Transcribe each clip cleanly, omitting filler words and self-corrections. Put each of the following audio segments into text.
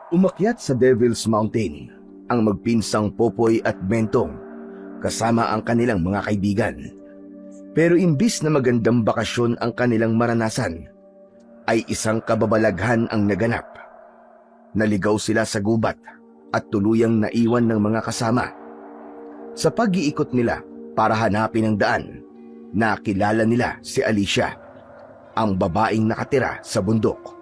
Umakyat sa Devil's Mountain ang magpinsang Popoy at Bentong kasama ang kanilang mga kaibigan. Pero imbis na magandang bakasyon ang kanilang maranasan, ay isang kababalaghan ang naganap. Naligaw sila sa gubat at tuluyang naiwan ng mga kasama. Sa pag-iikot nila para hanapin ang daan, nakilala nila si Alicia, ang babaeng nakatira sa bundok.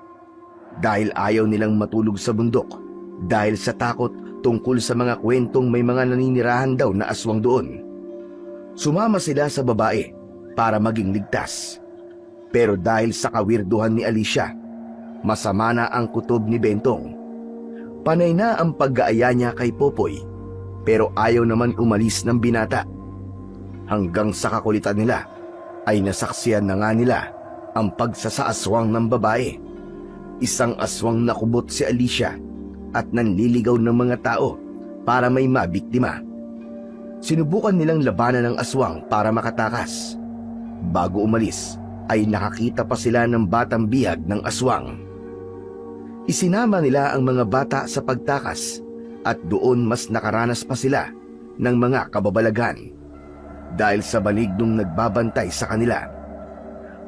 Dahil ayaw nilang matulog sa bundok dahil sa takot tungkol sa mga kwentong may mga naninirahan daw na aswang doon. Sumama sila sa babae para maging ligtas. Pero dahil sa kawirduhan ni Alicia, masama na ang kutob ni Bentong. Panay na ang pag-aaya niya kay Popoy, pero ayaw naman umalis ng binata. Hanggang sa kakulitan nila ay nasaksiyan na nga nila ang pagsasaaswang ng babae. Isang aswang nakubot si Alicia at nanliligaw ng mga tao para may mabiktima. Sinubukan nilang labanan ng aswang para makatakas. Bago umalis ay nakakita pa sila ng batang bihag ng aswang. Isinama nila ang mga bata sa pagtakas at doon mas nakaranas pa sila ng mga kababalaghan. Dahil sa baligdong nagbabantay sa kanila,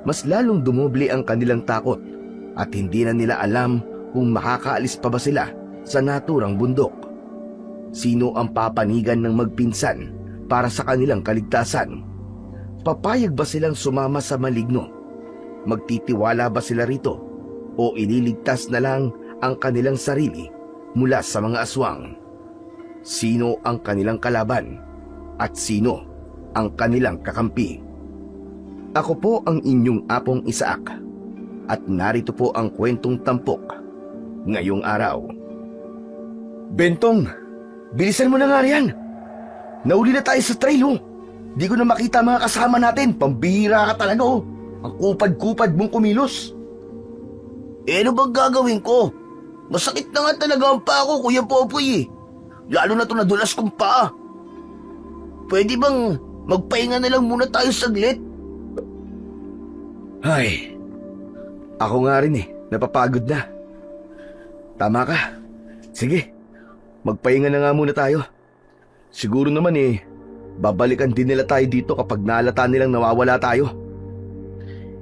mas lalong dumubli ang kanilang takot at hindi na nila alam kung makakaalis pa ba sila sa naturang bundok. Sino ang papanigan ng magpinsan para sa kanilang kaligtasan? Papayag ba silang sumama sa maligno? Magtitiwala ba sila rito? O ililigtas na lang ang kanilang sarili mula sa mga aswang? Sino ang kanilang kalaban? At sino ang kanilang kakampi? Ako po ang inyong Apong Isaac. At narito po ang kwentong tampok ngayong araw. Bentong, bilisan mo na nga riyan. Nauli na tayo sa trail, oh. Di ko na makita mga kasama natin. Pambihira ka talaga, oh. Ang kupad-kupad mong kumilos. Ano bang gagawin ko? Masakit na nga talaga ang paa ko, Kuya Popoy eh. Lalo na ito nadulas kong paa. Pwede bang magpahinga na lang muna tayo saglit? Ay, ako nga rin napapagod na. Tama ka. Sige, magpahinga na nga muna tayo. Siguro naman babalikan din nila tayo dito kapag naalata nilang nawawala tayo.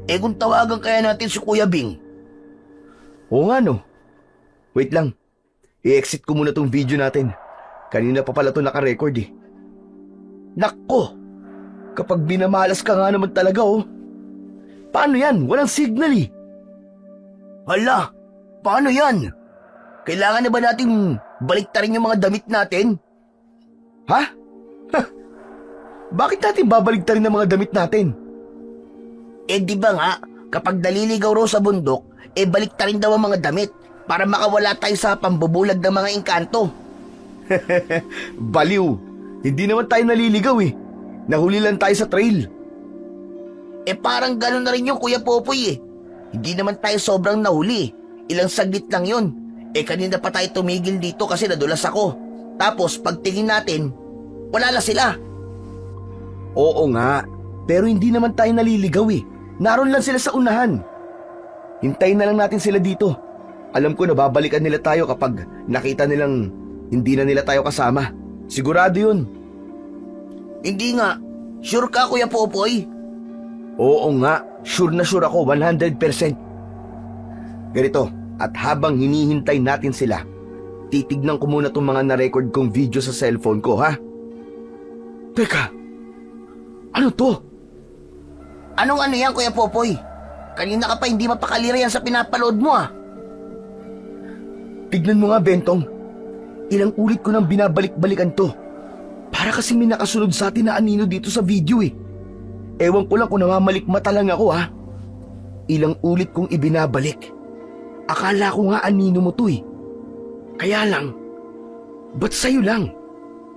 Kung tawagan kaya natin si Kuya Bing? Oo nga no. Wait lang, i-exit ko muna tong video natin. Kanina pa pala ito naka-record eh. Nako! Kapag binamalas ka nga naman talaga Paano yan? Walang signal eh. Hala, paano yan? Kailangan na ba nating baliktarin yung mga damit natin? Ha? Bakit natin babaligtarin ang mga damit natin? Di ba nga, kapag naliligaw raw sa bundok, baliktarin daw ang mga damit para makawala tayo sa pambubulag ng mga engkanto. Baliw. Hindi naman tayo naliligaw eh. Nahuli lang tayo sa trail. Parang gano'n na rin yung Kuya Popoy eh. Hindi naman tayo sobrang nahuli. Ilang saglit lang yun. Kanina pa tayo tumigil dito kasi nadulas ako. Tapos pagtingin natin, wala na sila. Oo nga, pero hindi naman tayo naliligaw eh. Naroon lang sila sa unahan. Hintayin na lang natin sila dito. Alam ko na babalikan nila tayo kapag nakita nilang hindi na nila tayo kasama. Sigurado yun. Hindi nga. Sure ka, Kuya Popoy? Oo nga, sure na sure ako, 100%. Ganito, at habang hinihintay natin sila, titignan ko muna itong mga na-record kong video sa cellphone ko, ha? Teka, ano to? Anong ano yan, Kuya Popoy? Kanina ka pa hindi mapakalira yan sa pinapaload mo, ah. Tignan mo nga, Bentong. Ilang ulit ko nang binabalik-balikan to. Para kasi may nakasunod sa atin na anino dito sa video eh. Ewan ko lang kung namamalikmata lang ako ha. Ilang ulit kong ibinabalik. Akala ko nga anino mo to eh. Kaya lang, ba't sa'yo lang?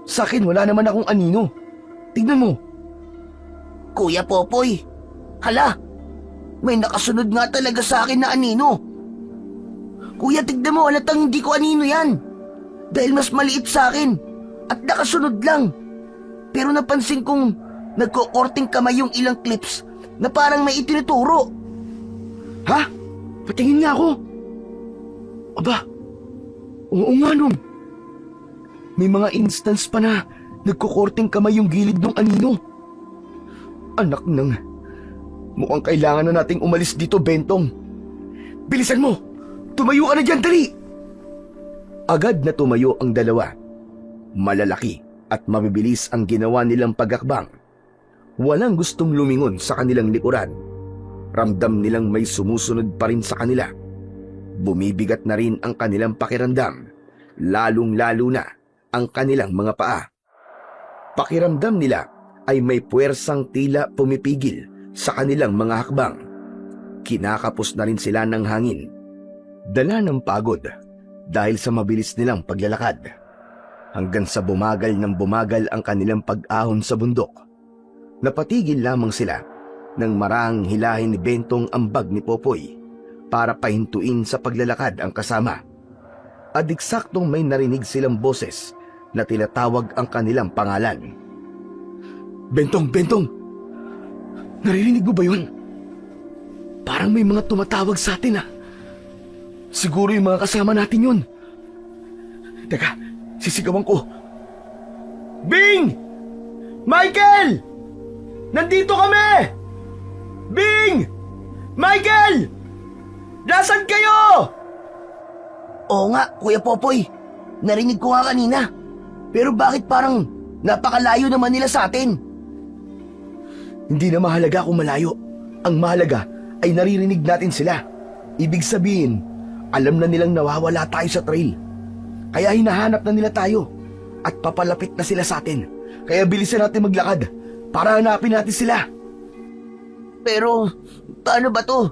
Sa akin wala naman akong anino. Tignan mo. Kuya Popoy, hala, may nakasunod nga talaga sa akin na anino. Kuya, tignan mo, halatang hindi ko anino yan. Dahil mas maliit sa akin at nakasunod lang. Pero napansin kong nagko-korting kamay yung ilang clips na parang may itinuturo. Ha? Patingin nga ako. Aba, Oo nga no. May mga instance pa na nagkukorting kamay yung gilid ng anino. Anak ng... Mukhang kailangan na nating umalis dito, Bentong. Bilisan mo! Tumayo ka na dyan, dali! Agad na tumayo ang dalawa. Malalaki at mabibilis ang ginawa nilang pagakbang. Walang gustong lumingon sa kanilang likuran. Ramdam nilang may sumusunod pa rin sa kanila. Bumibigat na rin ang kanilang pakiramdam, lalong-lalo na ang kanilang mga paa. Pakiramdam nila ay may puwersang tila pumipigil sa kanilang mga hakbang. Kinakapos na rin sila ng hangin. Dala ng pagod dahil sa mabilis nilang paglalakad. Hanggang sa bumagal ng bumagal ang kanilang pag-ahon sa bundok. Napatigil lamang sila nang marahang hilahin ni Bentong ang bag ni Popoy para pahintuin sa paglalakad ang kasama. At eksaktong may narinig silang boses na tinatawag ang kanilang pangalan. Bentong! Bentong! Naririnig mo ba yun? Parang may mga tumatawag sa atin Siguro yung mga kasama natin yun. Teka, sisigawan ko. Bing! Michael! Nandito kami! Bing! Michael! Nasaan kayo? Oo nga, Kuya Popoy. Narinig ko nga kanina. Pero bakit parang napakalayo naman nila sa atin? Hindi na mahalaga kung malayo. Ang mahalaga ay naririnig natin sila. Ibig sabihin, alam na nilang nawawala tayo sa trail. Kaya hinahanap na nila tayo at papalapit na sila sa atin. Kaya bilisan natin maglakad para hanapin natin sila. Pero, paano ba to?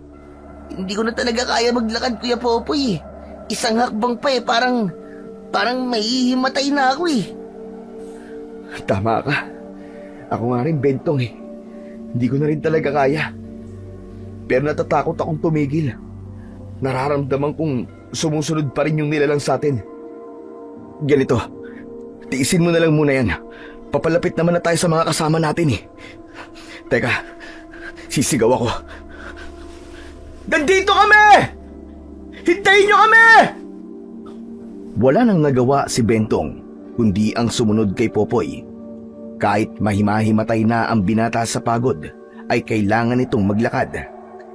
Hindi ko na talaga kaya maglakad, Kuya Popoy. Isang hakbang pa parang mahihimatay na ako Tama ka. Ako nga rin, Bentong Hindi ko na rin talaga kaya. Pero natatakot akong tumigil. Nararamdaman kong sumusunod pa rin yung nilalang sa atin. Ganito, tiisin mo na lang muna yan. Papalapit naman na tayo sa mga kasama natin Teka, sisigaw ako. Nandito kami! Hintayin niyo kami! Wala nang nagawa si Bentong, kundi ang sumunod kay Popoy. Kahit mahimahimatay na ang binata sa pagod, ay kailangan itong maglakad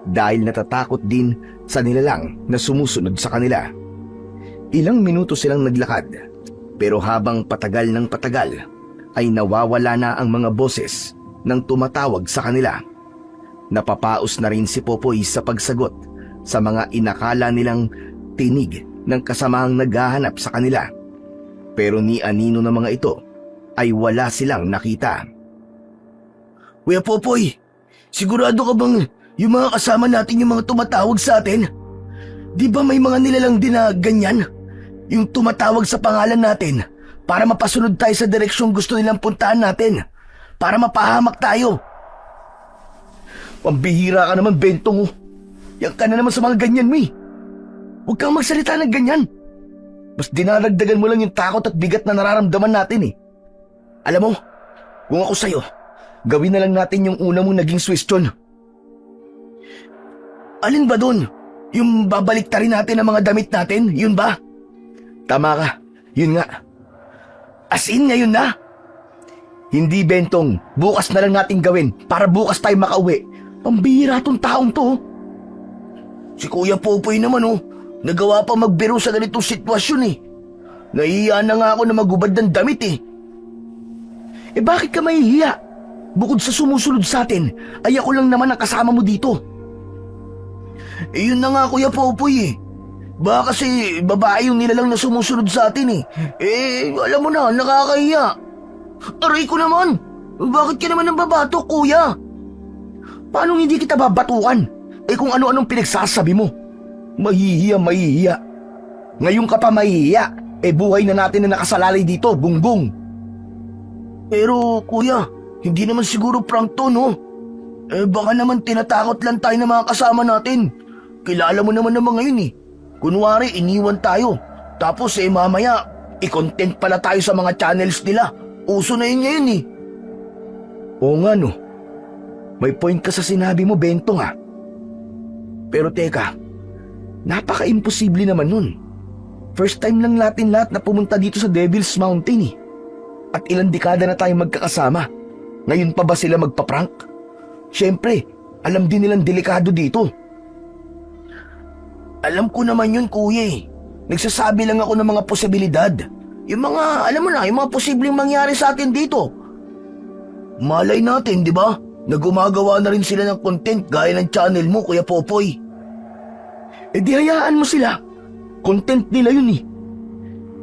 dahil natatakot din sa nilalang na sumusunod sa kanila. Ilang minuto silang naglakad, pero habang patagal ng patagal, ay nawawala na ang mga boses ng tumatawag sa kanila. Napapaos na rin si Popoy sa pagsagot sa mga inakala nilang tinig ng kasamahang naghahanap sa kanila. Pero ni anino ng mga ito ay wala silang nakita. Kuya Popoy, sigurado ka bang yung mga kasama natin yung mga tumatawag sa atin? Di ba may mga nilalang din na ganyan? Yung tumatawag sa pangalan natin para mapasunod tayo sa direksyong gusto nilang puntahan natin. Para mapahamak tayo. Pambihira ka naman, Bentong Yan ka na naman sa mga ganyan mo Huwag kang magsalita ng ganyan. Mas dinaragdagan mo lang yung takot at bigat na nararamdaman natin Alam mo, kung ako sa'yo, gawin na lang natin yung una mong naging question. Alin ba dun? Yung babaliktarin natin ang mga damit natin? Yun ba? Tama ka, yun nga. As in ngayon na? Hindi, Bentong. Bukas na lang natin gawin para bukas tayo makauwi. Pambihira tong taong to. Si Kuya Popoy naman nagawa pa magbiro sa ganitong sitwasyon Nahihiya na nga ako na magubad ng damit Bakit ka mahihiya? Bukod sa sumusunod sa atin, ay ako lang naman ang kasama mo dito. Yun na nga, Kuya Popoy Baka kasi babae yung nilalang na sumusunod sa atin alam mo na, nakakahiya. Aray ko naman! Bakit ka naman ang babato, Kuya? Paano hindi kita babatukan? Kung ano-anong pinagsasabi mo. Mahihiya. Ngayon ka pa mahihiya. Buhay na natin na nakasalalay dito, bunggong. Pero, Kuya, hindi naman siguro prank to, no? Baka naman tinatakot lang tayo ng mga kasama natin. Kilala mo naman naman ngayon Kunwari, iniwan tayo. Tapos mamaya, i-content pala tayo sa mga channels nila. Uso na yun ngayon Oo nga no. May point ka sa sinabi mo, Bentong Pero teka, napaka-imposible naman nun. First time lang natin lahat na pumunta dito sa Devil's Mountain eh. At ilang dekada na tayong magkakasama. Ngayon pa ba sila magpa-prank? Siyempre, alam din nilang delikado dito. Alam ko naman yun, kuya eh. Nagsasabi lang ako ng mga posibilidad. Yung mga, alam mo na, yung mga posibleng mangyari sa atin dito. Malay natin, di ba? Na gumagawa na rin sila ng content gaya ng channel mo, Kuya Popoy. Eh di hayaan mo sila. Content nila yun eh.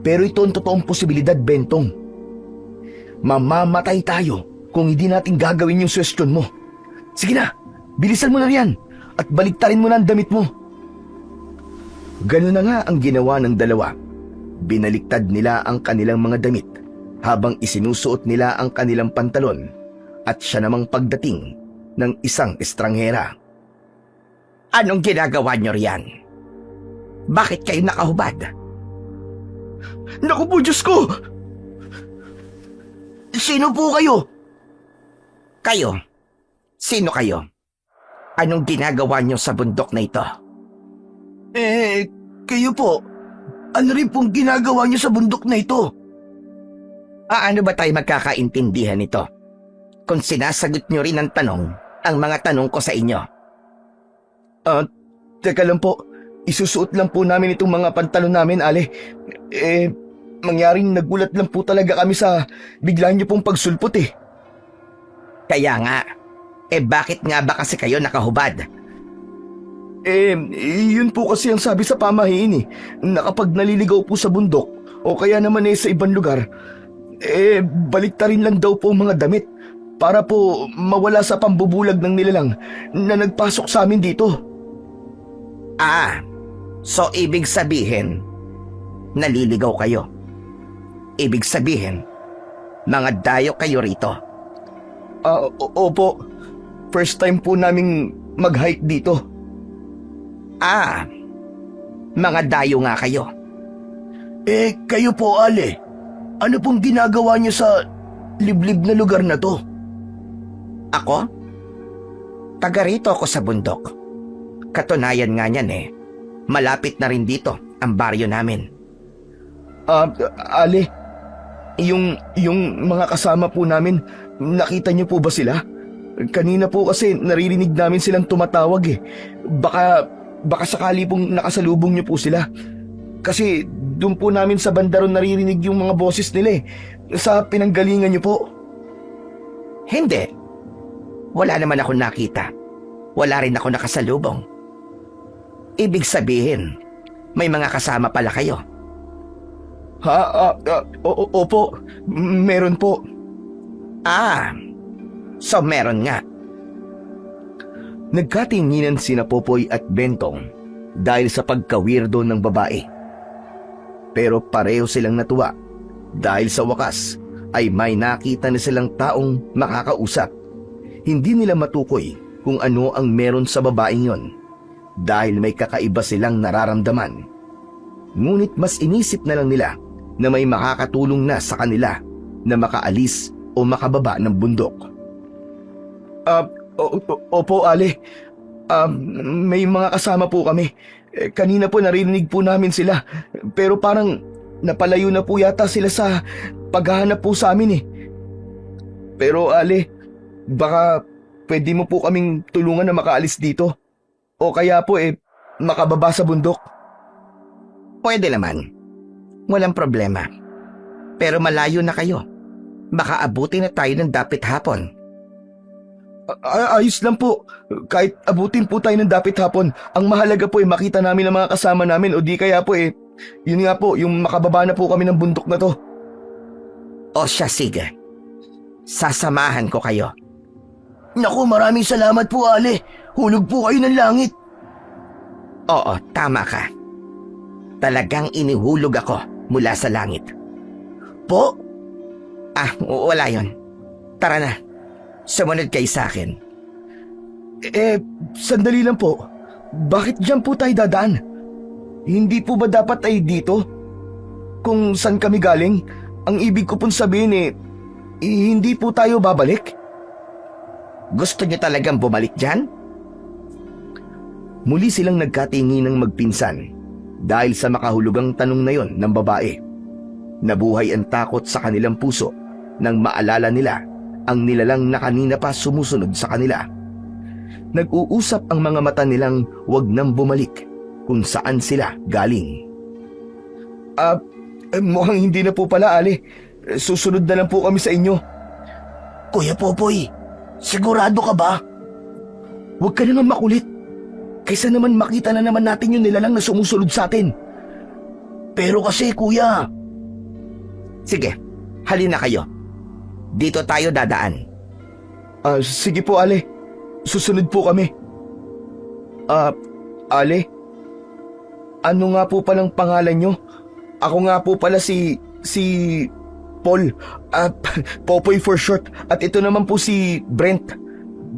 Pero ito ang totoong posibilidad, Bentong. Mamamatay tayo kung hindi natin gagawin yung suggestion mo. Sige na, bilisan mo na riyan at baliktarin mo na ang damit mo. Ganun na nga ang ginawa ng dalawa. Binaliktad nila ang kanilang mga damit habang isinusuot nila ang kanilang pantalon at siya namang pagdating ng isang estranghera. Anong ginagawa nyo riyan? Bakit kayo nakahubad? Naku po, Diyos ko! Sino po kayo? Kayo? Sino kayo? Anong ginagawa nyo sa bundok na ito? Kayo po. Ano rin pong ginagawa niyo sa bundok na ito? Ano ba tayo magkakaintindihan nito? Kung sinasagot nyo rin ang tanong, ang mga tanong ko sa inyo. Teka lang po. Isusuot lang po namin itong mga pantalon namin, Ale. Mangyaring nagulat lang po talaga kami sa bigla niyo pong pagsulpot eh. Kaya nga, bakit nga ba kasi kayo nakahubad? Yun po kasi ang sabi sa pamahiin eh, na kapag naliligaw po sa bundok o kaya naman sa ibang lugar, baliktarin lang daw po ang mga damit para po mawala sa pambubulag ng nilalang na nagpasok sa amin dito. So ibig sabihin, naliligaw kayo. Ibig sabihin, mga dayo kayo rito. Opo, first time po naming mag-hike dito. Mga dayo nga kayo. Kayo po, Ale. Ano pong ginagawa niyo sa liblib na lugar na to? Ako? Taga rito ako sa bundok. Katunayan nga niyan malapit na rin dito ang baryo namin. Ale, yung mga kasama po namin, nakita niyo po ba sila? Kanina po kasi naririnig namin silang tumatawag eh. Baka sakali pong nakasalubong niyo po sila. Kasi doon po namin sa bandaron naririnig yung mga boses nila sa pinanggalingan niyo po. Hindi. Wala naman ako nakita. Wala rin ako nakasalubong. Ibig sabihin, may mga kasama pala kayo. Opo, meron po. So meron nga. Nagkatinginan sina Popoy at Bentong dahil sa pagkawirdo ng babae. Pero pareho silang natuwa dahil sa wakas ay may nakita na silang taong makakausap. Hindi nila matukoy kung ano ang meron sa babaeng yon dahil may kakaiba silang nararamdaman. Ngunit mas inisip na lang nila na may makakatulong na sa kanila na makaalis o makababa ng bundok. Opo, Ale. May mga kasama po kami. Kanina po narinig po namin sila. Pero parang napalayo na po yata sila sa paghahanap po sa amin eh. Pero Ale, baka pwede mo po kaming tulungan na makaalis dito. O kaya po makababa sa bundok. Pwede naman. Walang problema. Pero malayo na kayo. Baka abutin na tayo ng dapit hapon. Ayos lang po. Kahit abutin po tayo ng dapit hapon, ang mahalaga po makita namin ang mga kasama namin o di kaya po yun nga po, yung makababa na po kami ng bundok na to. O siya, sige. Sasamahan ko kayo. Naku, maraming salamat po, Ale. Hulog po kayo ng langit. Oo, tama ka. Talagang inihulog ako mula sa langit. Po? Wala yon. Tara na. Sumunod kayo sa akin. Sandali lang po. Bakit dyan po tayo dadaan? Hindi po ba dapat ay dito? Kung saan kami galing, ang ibig ko pong sabihin hindi po tayo babalik? Gusto niyo talagang bumalik dyan? Muli silang nagkatingi ng magpinsan dahil sa makahulugang tanong na yon ng babae. Nabuhay ang takot sa kanilang puso nang maalala nila ang nilalang na kanina pa sumusunod sa kanila. Nag-uusap ang mga mata nilang wag nang bumalik kung saan sila galing. Mukhang hindi na po pala, Ale. Susunod na lang po kami sa inyo. Kuya Popoy, sigurado ka ba? Huwag ka naman makulit. Kaysa naman makita na naman natin yung nilalang na sumusunod sa atin. Pero kasi kuya... Sige, halina kayo. Dito tayo dadaan. Sige po, Ale. Susunod po kami. Ale? Ano nga po palang pangalan nyo? Ako nga po pala si Paul. Popoy for short. At ito naman po si Brent.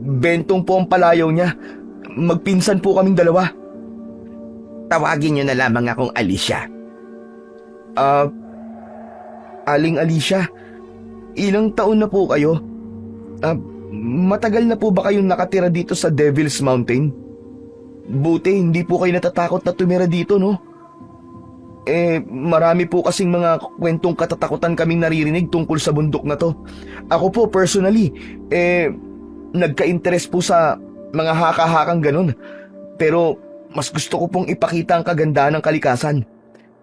Bentong po ang palayaw niya. Magpinsan po kaming dalawa. Tawagin niyo na lamang akong Alicia. Aling Alicia, ilang taon na po kayo? Matagal na po ba kayong nakatira dito sa Devil's Mountain? Buti hindi po kayo natatakot na tumira dito, no? Marami po kasing mga kwentong katatakutan kaming naririnig tungkol sa bundok na to. Ako po personally, nagka-interest po sa mga haka-hakang ganun. Pero mas gusto ko pong ipakita ang kagandahan ng kalikasan.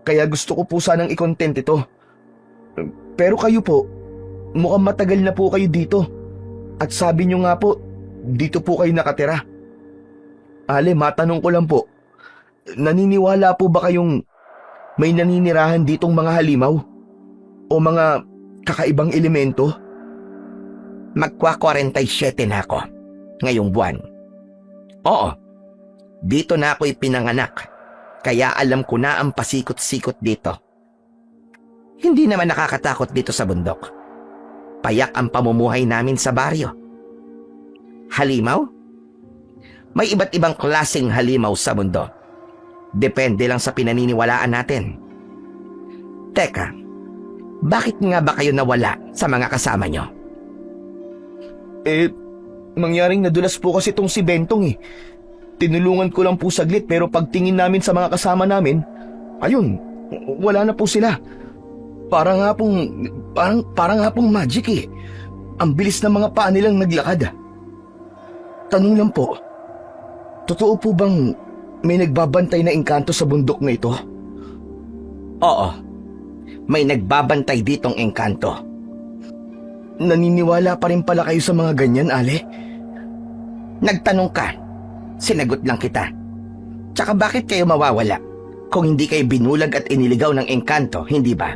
Kaya gusto ko po sanang i-content ito. Pero kayo po, mukhang matagal na po kayo dito. At sabi nyo nga po, dito po kayo nakatira. Ale, matanong ko lang po, naniniwala po ba kayong may naninirahan ditong mga halimaw? O mga kakaibang elemento? Magkwa-47 na ako ngayong buwan. Oo, dito na ako ipinanganak. Kaya alam ko na ang pasikot-sikot dito. Hindi naman nakakatakot dito sa bundok. Payak ang pamumuhay namin sa baryo. Halimaw? May iba't ibang klaseng halimaw sa mundo. Depende lang sa pinaniniwalaan natin. Teka, bakit nga ba kayo nawala sa mga kasama nyo? Mangyaring nadulas po kasi itong si Bentong eh. Tinulungan ko lang po saglit pero pagtingin namin sa mga kasama namin, ayun, wala na po sila. Parang nga pong magic eh. Ang bilis ng mga paa nilang naglakad. Tanong lang po, totoo po bang may nagbabantay na engkanto sa bundok na ito? Oo, may nagbabantay ditong engkanto. Naniniwala pa rin pala kayo sa mga ganyan, Ale? Nagtanong ka, sinagot lang kita. Tsaka bakit kayo mawawala kung hindi kayo binulag at iniligaw ng engkanto, hindi ba?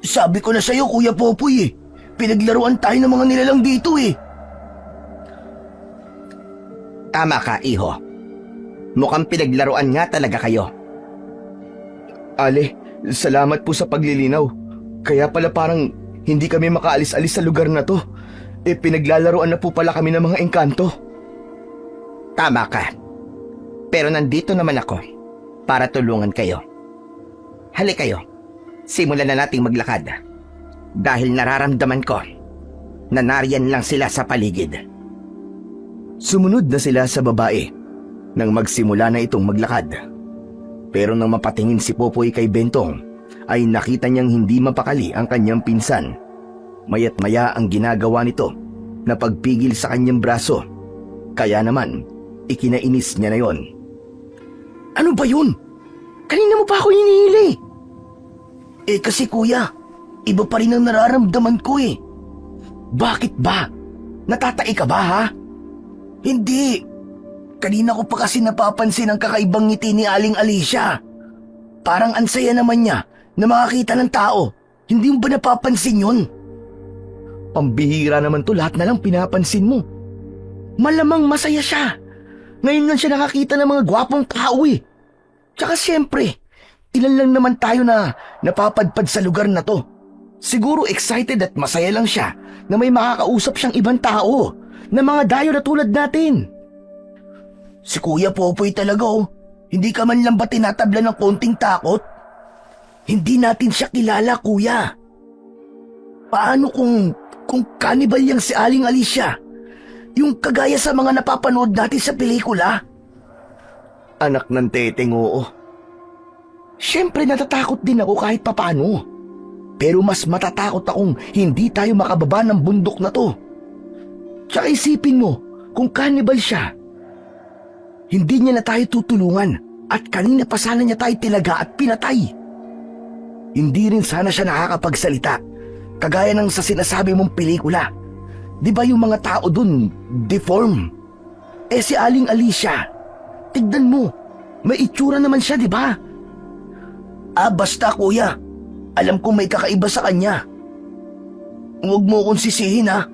Sabi ko na sa'yo, Kuya Popoy eh. Pinaglaruan tayo ng mga nilalang dito eh. Tama ka, iho. Mukhang pinaglaruan nga talaga kayo. Ale, salamat po sa paglilinaw. Kaya pala parang hindi kami makaalis-alis sa lugar na to. Pinaglalaruan na po pala kami ng mga engkanto. Tama ka. Pero nandito naman ako para tulungan kayo. Hali kayo. Simulan na nating maglakad. Dahil nararamdaman ko na nariyan lang sila sa paligid. Sumunod na sila sa babae nang magsimula na itong maglakad. Pero nang mapatingin si Popoy kay Bentong, ay nakita niyang hindi mapakali ang kanyang pinsan. Maya't maya ang ginagawa nito na pagpigil sa kanyang braso. Kaya naman, ikinainis niya na yon. Ano ba yun? Kanina mo pa ako hinihili. Kasi kuya, iba pa rin ang nararamdaman ko eh. Bakit ba? Natatai ka ba, ha? Hindi. Kanina ko pa kasi napapansin ang kakaibang ngiti ni Aling Alicia. Parang ansaya naman niya na makakita ng tao. Hindi mo ba napapansin yun? Pambihira naman to, lahat na lang pinapansin mo. Malamang masaya siya. Ngayon lang siya nakakita ng mga gwapong tao eh. Tsaka siyempre, ilan lang naman tayo na napapadpad sa lugar na to. Siguro excited at masaya lang siya na may makakausap siyang ibang tao na mga dayo na tulad natin. Si Kuya Popoy talaga oh. Hindi ka man lang ba tinatabla ng konting takot? Hindi natin siya kilala, kuya. Paano kung cannibal yang si Aling Alicia? Yung kagaya sa mga napapanood natin sa pelikula? Anak ng teteng, oo. Siyempre natatakot din ako kahit papano. Pero mas matatakot akong hindi tayo makababa ng bundok na to. Tsaka isipin mo, kung cannibal siya, hindi niya na tayo tutulungan at kanina pa sana niya tayo tilaga at pinatay. Hindi rin sana siya nakakapagsalita, kagaya ng sa sinasabi mong pelikula. Di ba yung mga tao dun, deform? Eh si Aling Alicia, tignan mo, may itsura naman siya, di ba? Basta kuya, alam kong may kakaiba sa kanya. Huwag mo akong sisihin ha,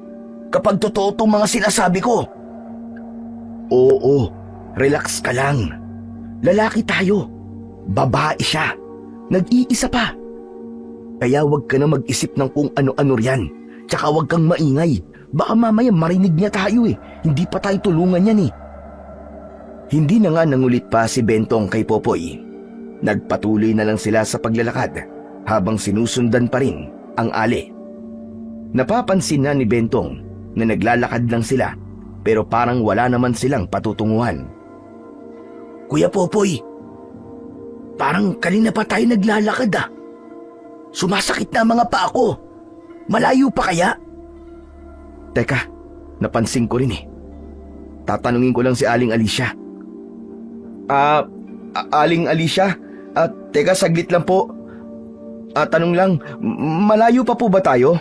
kapag totoo tong mga sinasabi ko. Oo, relax ka lang. Lalaki tayo. Babae siya. Nag-iisa pa. Kaya wag ka na mag-isip ng kung ano-ano riyan. Tsaka wag kang maingay. Baka mamaya marinig niya tayo eh. Hindi pa tayo tulungan yan eh. Hindi na nga nangulit pa si Bentong kay Popoy. Nagpatuloy na lang sila sa paglalakad habang sinusundan pa rin ang ali. Napapansin na ni Bentong na naglalakad lang sila pero parang wala naman silang patutunguhan. Kuya Popoy, parang kanina pa tayo naglalakad ah. Sumasakit na ang mga paa ko. Malayo pa kaya? Teka, napansin ko rin eh. Tatanungin ko lang si Aling Alicia. Aling Alicia? Teka, saglit lang po. Tanong lang, malayo pa po ba tayo?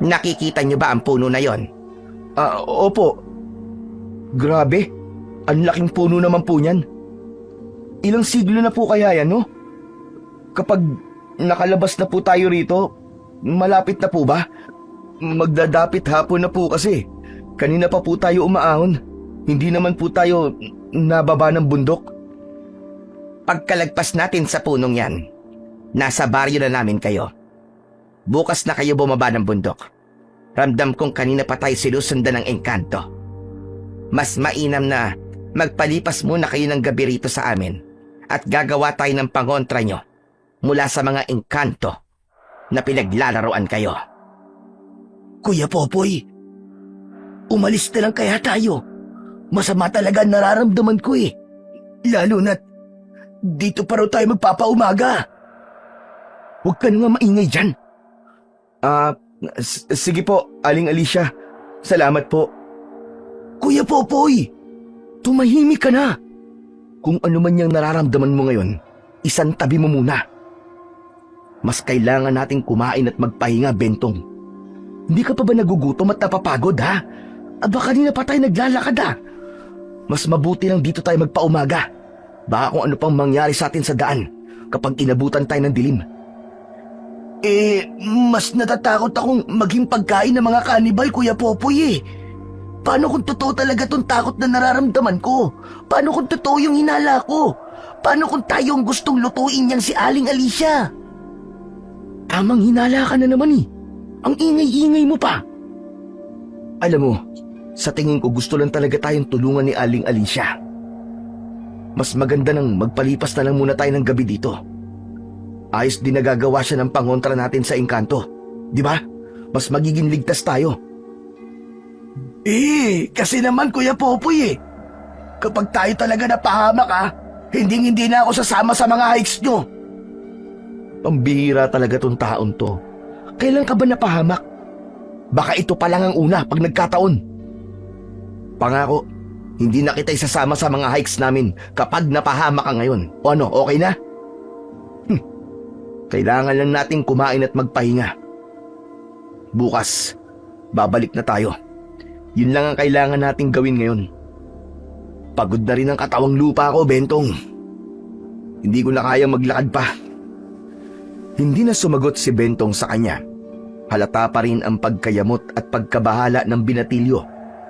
Nakikita niyo ba ang puno na yon? Opo. Grabe, ang laking puno naman po niyan. Ilang siglo na po kaya yan, no? Kapag nakalabas na po tayo rito, malapit na po ba? Magdadapit hapon na po kasi. Kanina pa po tayo umaahon. Hindi naman po tayo nababa ng bundok. Pagkalagpas natin sa punong yan, nasa baryo na namin kayo. Bukas na kayo bumaba ng bundok. Ramdam kong kanina pa tayo sinusundan ng engkanto. Mas mainam na magpalipas muna kayo ng gabi rito sa amin at gagawa tayo ng pangontra nyo mula sa mga engkanto na pinaglalaroan kayo. Kuya Popoy, umalis na lang kaya tayo. Masama talaga ang nararamdaman ko eh. Lalo na't dito pa raw tayo magpapaumaga. Huwag ka na nga maingay dyan. Sige po, Aling Alicia. Salamat po. Kuya Popoy, Tumahimik ka na. Kung ano man yung nararamdaman mo ngayon, isantabi mo muna. Mas kailangan nating kumain at magpahinga, Bentong. Hindi ka pa ba nagugutom at napapagod, ha? Aba, kanina pa tayo naglalakad, ha? Mas mabuti lang dito tayo magpaumaga. Baka kung ano pang mangyari sa atin sa daan kapag inabutan tayo ng dilim. Mas natatakot akong maging pagkain ng mga kanibal, Kuya Popoy eh. Paano kung totoo talaga tong takot na nararamdaman ko? Paano kung totoo yung hinala ko? Paano kung tayo ang gustong lutuin niyang si Aling Alicia? Tamang hinala ka na naman eh. Ang ingay-ingay mo pa. Alam mo, sa tingin ko gusto lang talaga tayong tulungan ni Aling Alicia. Mas maganda nang magpalipas na lang muna tayo ng gabi dito. Ayos din nagagawa siya ng pangontra natin sa engkanto. Di ba? Mas magiging ligtas tayo. Kasi naman Kuya Popoy eh. Kapag tayo talaga napahamak hindi na ako sasama sa mga hikes nyo. Pambihira talaga tong taon to. Kailan ka ba napahamak? Baka ito pa lang ang una pag nagkataon. Pangako, hindi na kita isasama sa mga hikes namin kapag napahamak ka ngayon. O ano, okay na? Kailangan lang nating kumain at magpahinga. Bukas, babalik na tayo. Yun lang ang kailangan nating gawin ngayon. Pagod na rin ang katawang lupa ko, Bentong. Hindi ko na kayang maglakad pa. Hindi na sumagot si Bentong sa kanya. Halata pa rin ang pagkayamot at pagkabahala ng binatilyo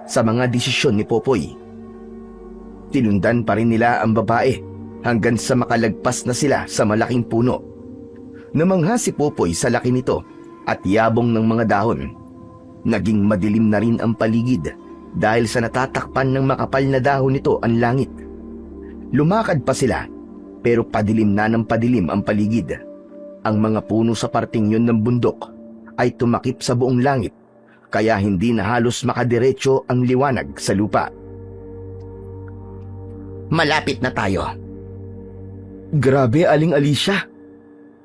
sa mga desisyon ni Popoy. Tinundan pa rin nila ang babae hanggang sa makalagpas na sila sa malaking puno. Namangha si Popoy sa laki nito at yabong ng mga dahon. Naging madilim na rin ang paligid dahil sa natatakpan ng makapal na dahon nito ang langit. Lumakad pa sila pero padilim na ng padilim ang paligid. Ang mga puno sa parting yun ng bundok ay tumakip sa buong langit kaya hindi na halos makadiretso ang liwanag sa lupa. Malapit na tayo. Grabe, Aling Alicia.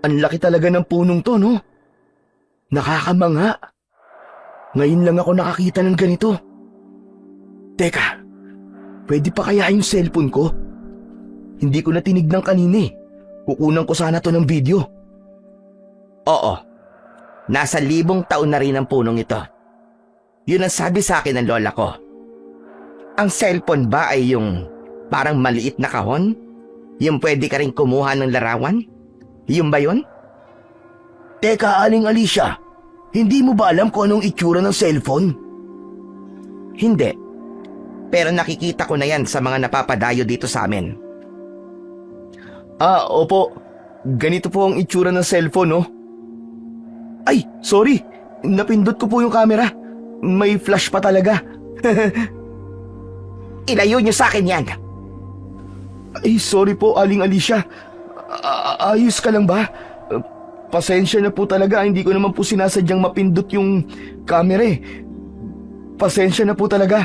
Ang laki talaga ng punong to, no? Nakakamangha. Ngayon lang ako nakakita ng ganito. Teka, pwede pa kaya yung cellphone ko? Hindi ko na tinignan kanina eh. Kukunan ko sana to ng video. Oo. Nasa 1,000 taon na rin ang punong ito. Yun ang sabi sa akin ng lola ko. Ang cellphone ba ay yung parang maliit na kahon? Yung pwede ka rin kumuha ng larawan? Yung ba yun? Teka, Aling Alicia, hindi mo ba alam kung anong itsura ng cellphone? Hindi. Pero nakikita ko na yan sa mga napapadayo dito sa amin. Opo. Ganito po ang itsura ng cellphone, no? Ay, sorry. Napindot ko po yung camera. May flash pa talaga. Ilayo niyo sa akin yan. Ay, sorry po, Aling Alicia. Ayos ka lang ba? Pasensya na po talaga. Hindi ko naman po sinasadyang mapindot yung camera eh. Pasensya na po talaga.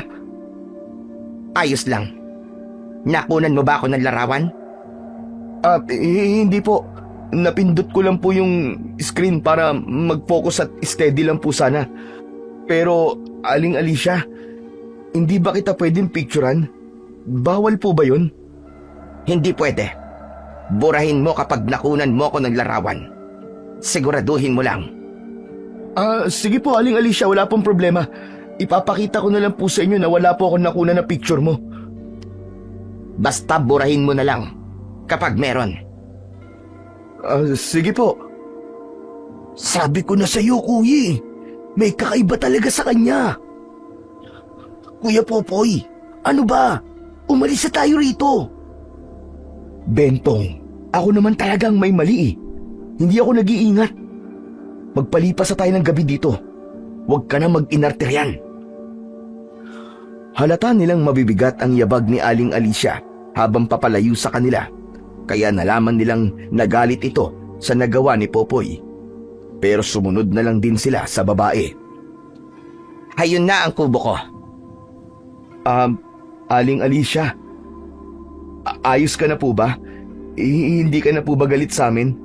Ayos lang. Nakunan mo ba ako ng larawan? Hindi po. Napindot ko lang po yung screen para mag-focus at steady lang po sana. Pero, Aling Alicia, hindi ba kita pwedeng picturean? Bawal po ba yun? Hindi pwede. Burahin mo kapag nakunan mo ko ng larawan. Siguraduhin mo lang. Sige po, Aling Alicia, wala pong problema. Ipapakita ko na lang po sa inyo na wala po akong nakunan na picture mo. Basta burahin mo na lang kapag meron. Sige po. Sabi ko na sa'yo, Kuya. May kakaiba talaga sa kanya. Kuya Popoy, ano ba? Umalis na tayo rito. Bentong, ako naman talagang may mali eh. Hindi ako nag-iingat. Magpalipas na tayo ng gabi dito. Huwag ka na mag-inarteryan. Halata nilang mabibigat ang yabag ni Aling Alicia habang papalayo sa kanila. Kaya nalaman nilang nagalit ito sa nagawa ni Popoy. Pero sumunod na lang din sila sa babae. Hayun na ang kubo ko. Aling Alicia, ayos ka na po ba? Hindi ka na po ba galit sa amin?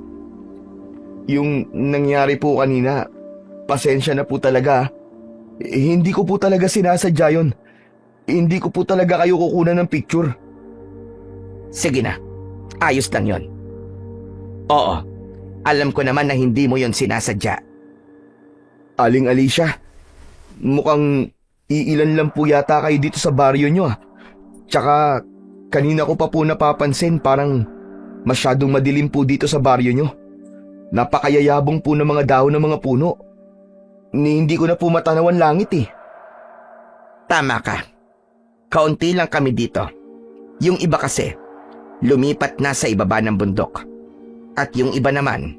Yung nangyari po kanina, pasensya na po talaga. Hindi ko po talaga sinasadya yun. Hindi ko po talaga kayo kukunan ng picture. Sige na. Ayos lang yon. Oo, alam ko naman na hindi mo yon sinasadya. Aling Alicia, mukhang iilan lang po yata kayo dito sa baryo nyo ah. Tsaka kanina ko pa po napapansin parang masyadong madilim po dito sa baryo nyo. Napakayayabong po ng mga dahon ng mga puno. Hindi ko na po matanawan langit eh. Tama ka. Kaunti lang kami dito. Yung iba kasi, lumipat na sa ibaba ng bundok. At yung iba naman,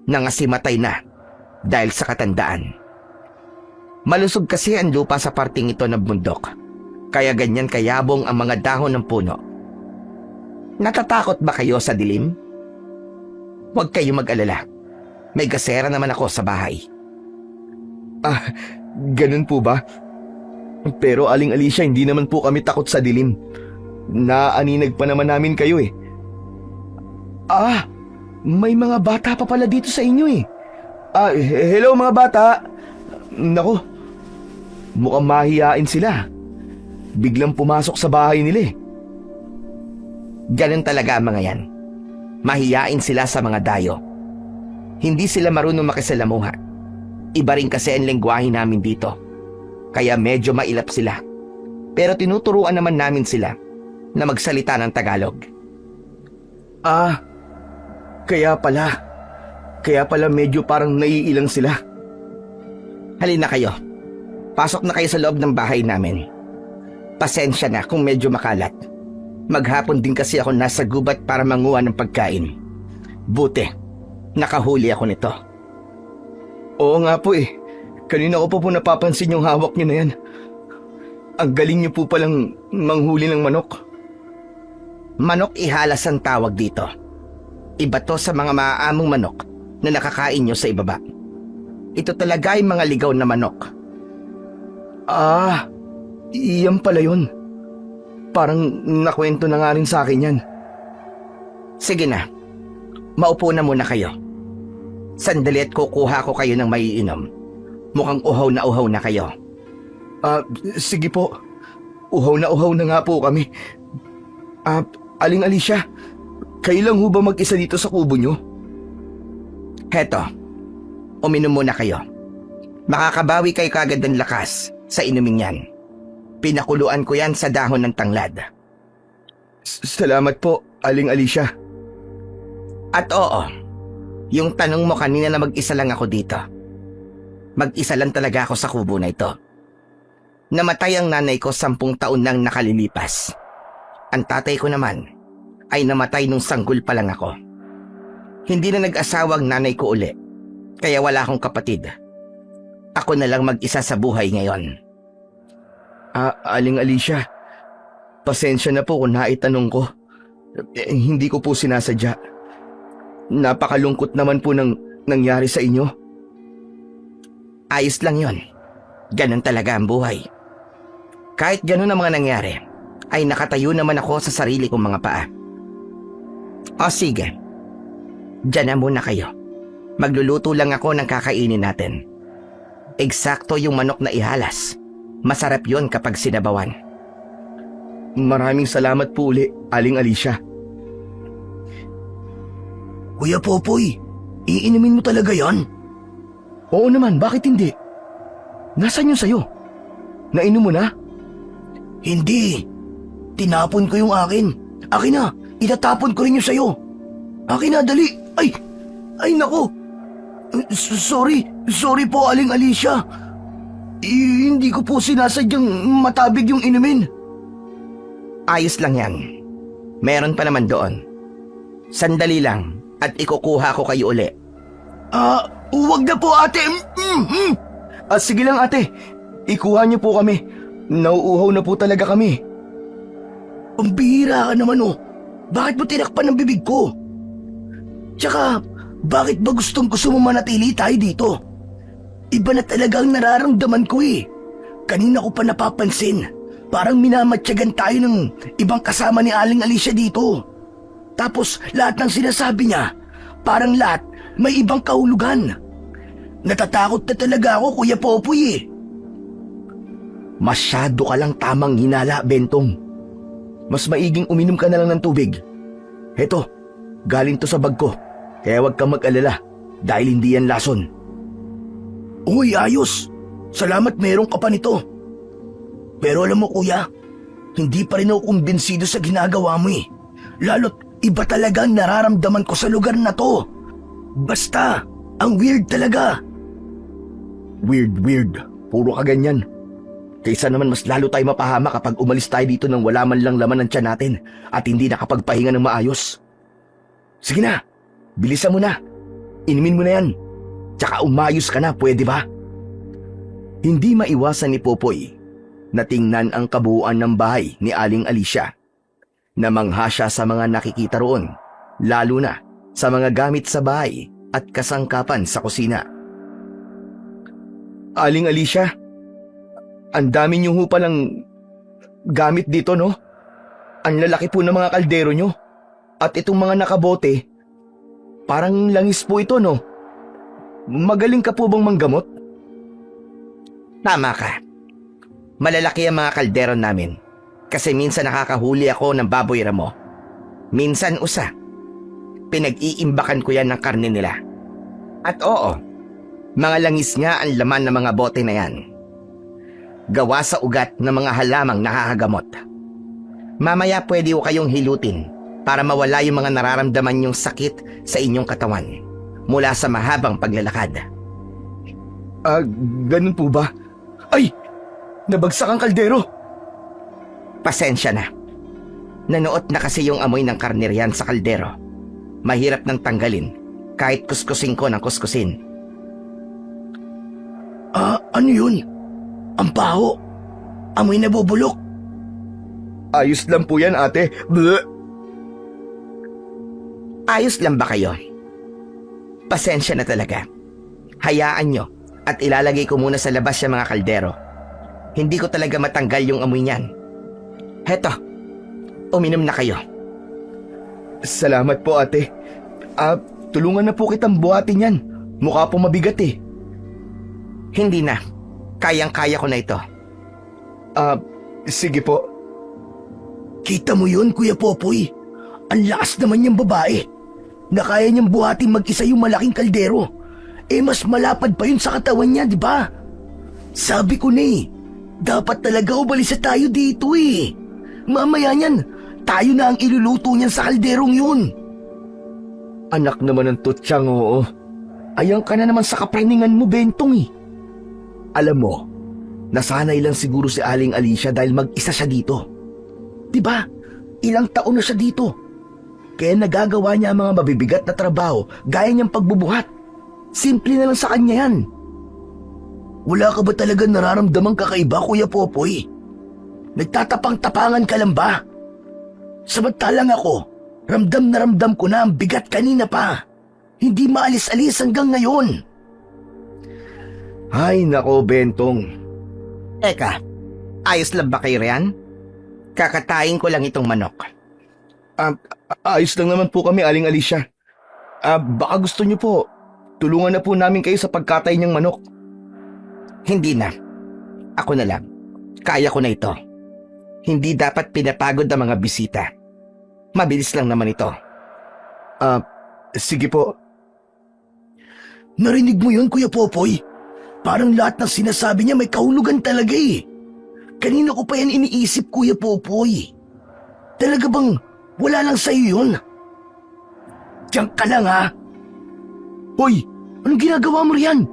nangasimatay na dahil sa katandaan. Malusog kasi ang lupa sa parting ito ng bundok. Kaya ganyan kayabong ang mga dahon ng puno. Natatakot ba kayo sa dilim? Huwag kayo mag-alala. May gasera naman ako sa bahay. Ganun po ba? Pero Aling Alicia, hindi naman po kami takot sa dilim. Naaninag pa naman namin kayo eh. May mga bata pa pala dito sa inyo eh. Hello mga bata. Nako, mukhang mahihain sila. Biglang pumasok sa bahay nila eh. Ganun talaga ang mga yan. Mahiyain sila sa mga dayo. Hindi sila marunong makisalamuha. Iba rin kasi ang lengguwahe namin dito. Kaya medyo mailap sila. Pero tinuturuan naman namin sila na magsalita ng Tagalog. Kaya pala medyo parang naiilang sila. Halina kayo. Pasok na kayo sa loob ng bahay namin. Pasensya na kung medyo makalat. Maghapon din kasi ako nasa gubat para manguha ng pagkain. Buti, nakahuli ako nito. Oo nga po eh. Kanina ko pa po napapansin yung hawak niyo na yan. Ang galing niyo po palang manghuli ng manok. Manok ihalas ang tawag dito. Iba to sa mga maaamong manok na nakakain nyo sa ibaba. Ito talaga ay mga ligaw na manok. Iyan pala yun. Parang nakwento na nga rin sa akin yan. Sige na, maupo na muna kayo. Sandali at kukuha ko kayo ng maiinom. Mukhang uhaw na kayo. Sige po. Uhaw na nga po kami. Aling Alicia, kayo lang ho ba mag-isa dito sa kubo nyo? Heto, uminom muna kayo. Makakabawi kayo kagad ng lakas sa inuming yan. Pinakuluan ko yan sa dahon ng tanglad. Salamat po, Aling Alicia. At oo, yung tanong mo kanina na mag-isa lang ako dito. Mag-isa lang talaga ako sa kubo na ito. Namatay ang nanay ko 10 taon nang nakalilipas. Ang tatay ko naman ay namatay nung sanggol pa lang ako. Hindi na nag-asawa ang nanay ko uli, kaya wala akong kapatid. Ako na lang mag-isa sa buhay ngayon. Aling Alicia, pasensya na po kung naitanong ko. Hindi ko po sinasadya. Napakalungkot naman po ng nangyari sa inyo. Ayos lang yon. Ganon talaga ang buhay. Kahit ganon ang mga nangyari, ay nakatayo naman ako sa sarili kong mga paa. O sige, dyan na muna kayo. Magluluto lang ako ng kakainin natin. Eksakto yung manok na ihalas. Masarap yon kapag sinabawan. Maraming salamat po uli, Aling Alicia. Kuya Popoy, iinumin mo talaga yan? Oo naman, bakit hindi? Nasaan yun sa'yo? Nainom mo na? Hindi. Tinapon ko yung akin. Akin na, itatapon ko rin yung sa'yo. Akin na, dali. Ay nako. Sorry po, Aling Alicia. Hindi ko po sinasadyang matabig yung inumin. Ayos lang yan. Meron pa naman doon. Sandali lang at ikukuha ko kayo uli. Huwag na po, ate. Sige lang ate, ikuha niyo po kami. Nauuhaw na po talaga kami. Ang bihira ka naman oh. Bakit mo tinakpan ang bibig ko? Tsaka, bakit ba gustong-gusto mo manatili tayo dito? Iba na talaga ang nararamdaman ko eh. Kanina ko pa napapansin. Parang minamatyagan tayo ng ibang kasama ni Aling Alicia dito. Tapos lahat ng sinasabi niya, parang lahat may ibang kahulugan. Natatakot na talaga ako, Kuya Popoy eh. Masyado ka lang tamang hinala, Bentong. Mas maiging uminom ka na lang ng tubig. Heto, galing to sa bag ko. Kaya huwag kang mag-alala dahil hindi yan lason. Uy, ayos. Salamat meron ka pa nito. Pero alam mo kuya, hindi pa rin ako kumbinsido sa ginagawa mo eh. Lalo't iba talaga ang nararamdaman ko sa lugar na to. Basta, ang weird talaga. Weird. Puro ka ganyan. Kaysa naman mas lalo tayo mapahama kapag umalis tayo dito nang wala man lang laman ng tiyan natin at hindi nakapagpahinga ng maayos. Sige na, bilisan mo na. Inumin mo na yan. Tsaka umayos ka na, pwede ba? Hindi maiwasan ni Popoy na tingnan ang kabuuan ng bahay ni Aling Alicia. Namangha siya sa mga nakikita roon, lalo na sa mga gamit sa bahay at kasangkapan sa kusina. Aling Alicia, ang dami niyo ho palang gamit dito, no? Ang lalaki po ng mga kaldero nyo. At itong mga nakabote, parang langis po ito, no? Magaling ka po bang manggamot? Tama ka. Malalaki ang mga kaldero namin. Kasi minsan nakakahuli ako ng baboy ramo. Minsan usa. Pinag-iimbakan ko yan ng karne nila. At oo, mga langis nga ang laman ng mga bote na yan. Gawa sa ugat ng mga halamang nakakagamot. Mamaya pwede ko kayong hilutin para mawala yung mga nararamdaman yung sakit sa inyong katawan mula sa mahabang paglalakad. Ganun po ba? Ay! Nabagsak ang kaldero! Pasensya na. Nanuot na kasi yung amoy ng karneriyan sa kaldero. Mahirap nang tanggalin kahit kuskusin ko ng kuskusin. Ano yun? Ang baho. Amoy nabubulok. Ayos lang po yan, ate. Bleh! Ayos lang ba kayo? Pasensya na talaga. Hayaan nyo at ilalagay ko muna sa labas yung mga kaldero. Hindi ko talaga matanggal yung amoy niyan. Heto, Uminom na kayo. Salamat po, ate. Tulungan na po kitang buhatin yan. Mukha po mabigat eh. Hindi na. Kayang-kaya ko na ito. Sige po. Kita mo yun, Kuya Popoy? Ang lakas naman niyang babae. Na kaya niyang buhatin mag-isa yung malaking kaldero. Mas malapad pa yun sa katawan niya, di ba? Sabi ko na dapat talaga ubalisa tayo dito Mamaya niyan, tayo na ang iluluto niyan sa kalderong yun. Anak naman ng tutsang, oo. Ayang ka na naman sa kapraningan mo, Bentong Alam mo, nasanay lang siguro si Aling Alicia dahil mag-isa siya dito. Diba? Ilang taon na siya dito. Kaya nagagawa niya ang mga mabibigat na trabaho gaya niyang pagbubuhat. Simple na lang sa kanya yan. Wala ka ba talaga nararamdamang kakaiba, Kuya Popoy? Nagtatapang-tapangan ka lang ba? Samantalang ako, ramdam na ramdam ko na ang bigat kanina pa. Hindi maalis-alis hanggang ngayon. Ay, nako, Bentong. Eka, ayos lang ba kayo riyan? Kakatayin ko lang itong manok. Ayos lang naman po kami, Aling Alicia. Baka gusto niyo po, tulungan na po namin kayo sa pagkatay niyang manok. Hindi na. Ako na lang. Kaya ko na ito. Hindi dapat pinapagod ang mga bisita. Mabilis lang naman ito. Sige po. Narinig mo yun, Kuya Popoy? Parang lahat ng sinasabi niya may kahulugan talaga Kanina ko pa yan iniisip, Kuya Popoy. Talaga bang wala lang sa'yo yun? Diyan ka lang, ha? Hoy, anong ginagawa mo riyan?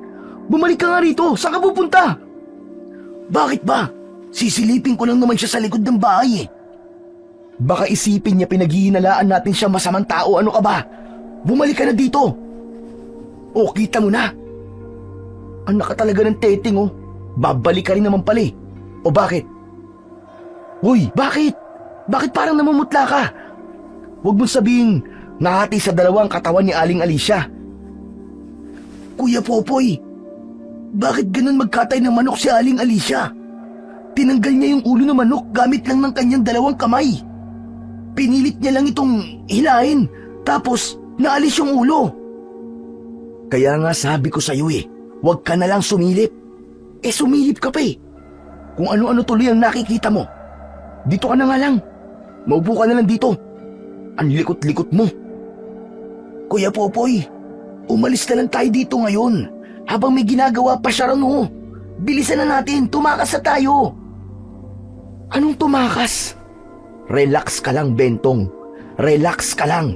Bumalik ka nga rito. Saan ka pupunta? Bakit ba? Sisilipin ko lang naman siya sa likod ng bahay Baka isipin niya pinaghihinalaan natin siya masamang tao. Ano ka ba? Bumalik ka na dito. O, kita mo na. Anak ka talaga ng teteng Babalik ka rin naman pala O bakit? Uy, bakit? Bakit parang namumutla ka? Huwag mong sabihin nahati sa dalawang katawan ni Aling Alicia. Kuya Popoy, bakit ganun magkatay ng manok si Aling Alicia? Tinanggal niya yung ulo ng manok gamit lang ng kanyang dalawang kamay. Pinilit niya lang itong hilahin, tapos naalis yung ulo. Kaya nga sabi ko sa'yo huwag ka na lang sumilip. Sumilip ka pa Kung ano-ano tuloy ang nakikita mo. Dito ka na nga lang. Maupo ka na lang dito. Ang likot-likot mo. Kuya Popoy, umalis na lang tayo dito ngayon. Habang may ginagawa pa siya ron Bilisan na natin, tumakas na tayo. Anong tumakas? Relax ka lang, Bentong. Relax ka lang.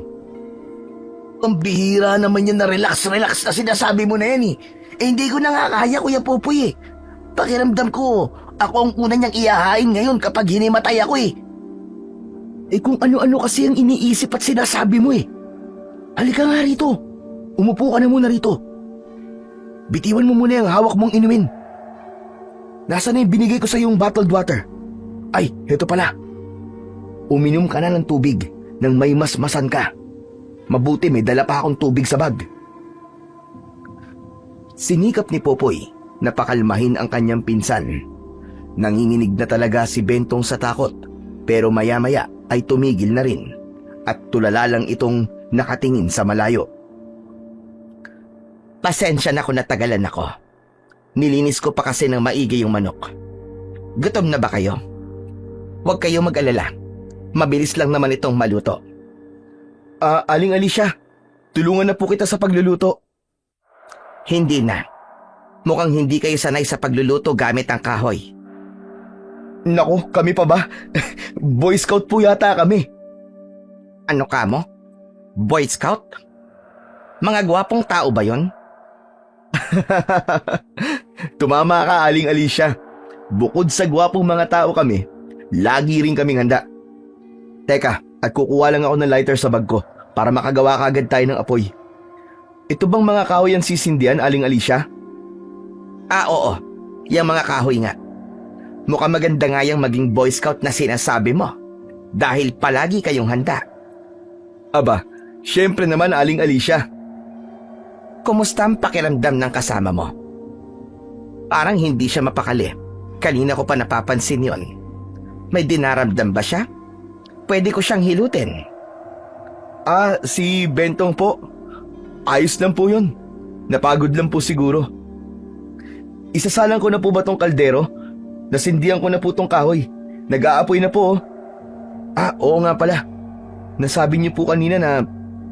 Ang bihira naman yan na relax na sinasabi mo na yan hindi ko na nga kaya, Kuya Popoy Pakiramdam ko, ako ang una niyang iyahain ngayon kapag hinimatay ako Kung ano-ano kasi ang iniisip at sinasabi mo Halika nga rito. Umupo ka na muna rito. Bitiwan mo muna yung hawak mong inumin. Nasaan na yung binigay ko sa yung bottled water? Ay, heto pala. Uminom ka na ng tubig nang may masmasan ka. Mabuti may dala pa akong tubig sa bag. Sinikap ni Popoy na pakalmahin ang kanyang pinsan. Nanginginig na talaga si Bentong sa takot, pero maya-maya ay tumigil na rin at tulala lang itong nakatingin sa malayo. Pasensya na kung natagalan ako. Nilinis ko pa kasi ng maigi yung manok. Gutom na ba kayo? Huwag kayo mag-alala. Mabilis lang naman itong maluto. Aling Alicia, tulungan na po kita sa pagluluto. Hindi na. Mukhang hindi kayo sanay sa pagluluto gamit ang kahoy. Naku, kami pa ba? Boy Scout po yata kami. Ano ka mo? Boy Scout? Mga gwapong tao ba yon? Tumama ka, Aling Alicia. Bukod sa gwapong mga tao kami, lagi rin kaming handa. Teka, at kukuha lang ako ng lighter sa bag ko para makagawa kaagad tayo ng apoy. Ito bang mga kahoy ang sisindihan, Aling Alicia? Oo. Yung mga kahoy nga. Mukhang maganda nga yung maging Boy Scout na sinasabi mo. Dahil palagi kayong handa. Aba, syempre naman, Aling Alicia. Kumusta ang pakiramdam ng kasama mo? Parang hindi siya mapakali. Kanina ko pa napapansin yon. May dinaramdam ba siya? pwede ko siyang hilutin. Ah, si Bentong po. Ayos lang po yun. Napagod lang po siguro. Isasalang ko na po ba tong kaldero? Nasindihan ko na po tong kahoy. Nag-aapoy na po oh. Ah, oo nga pala. Nasabi niyo po kanina na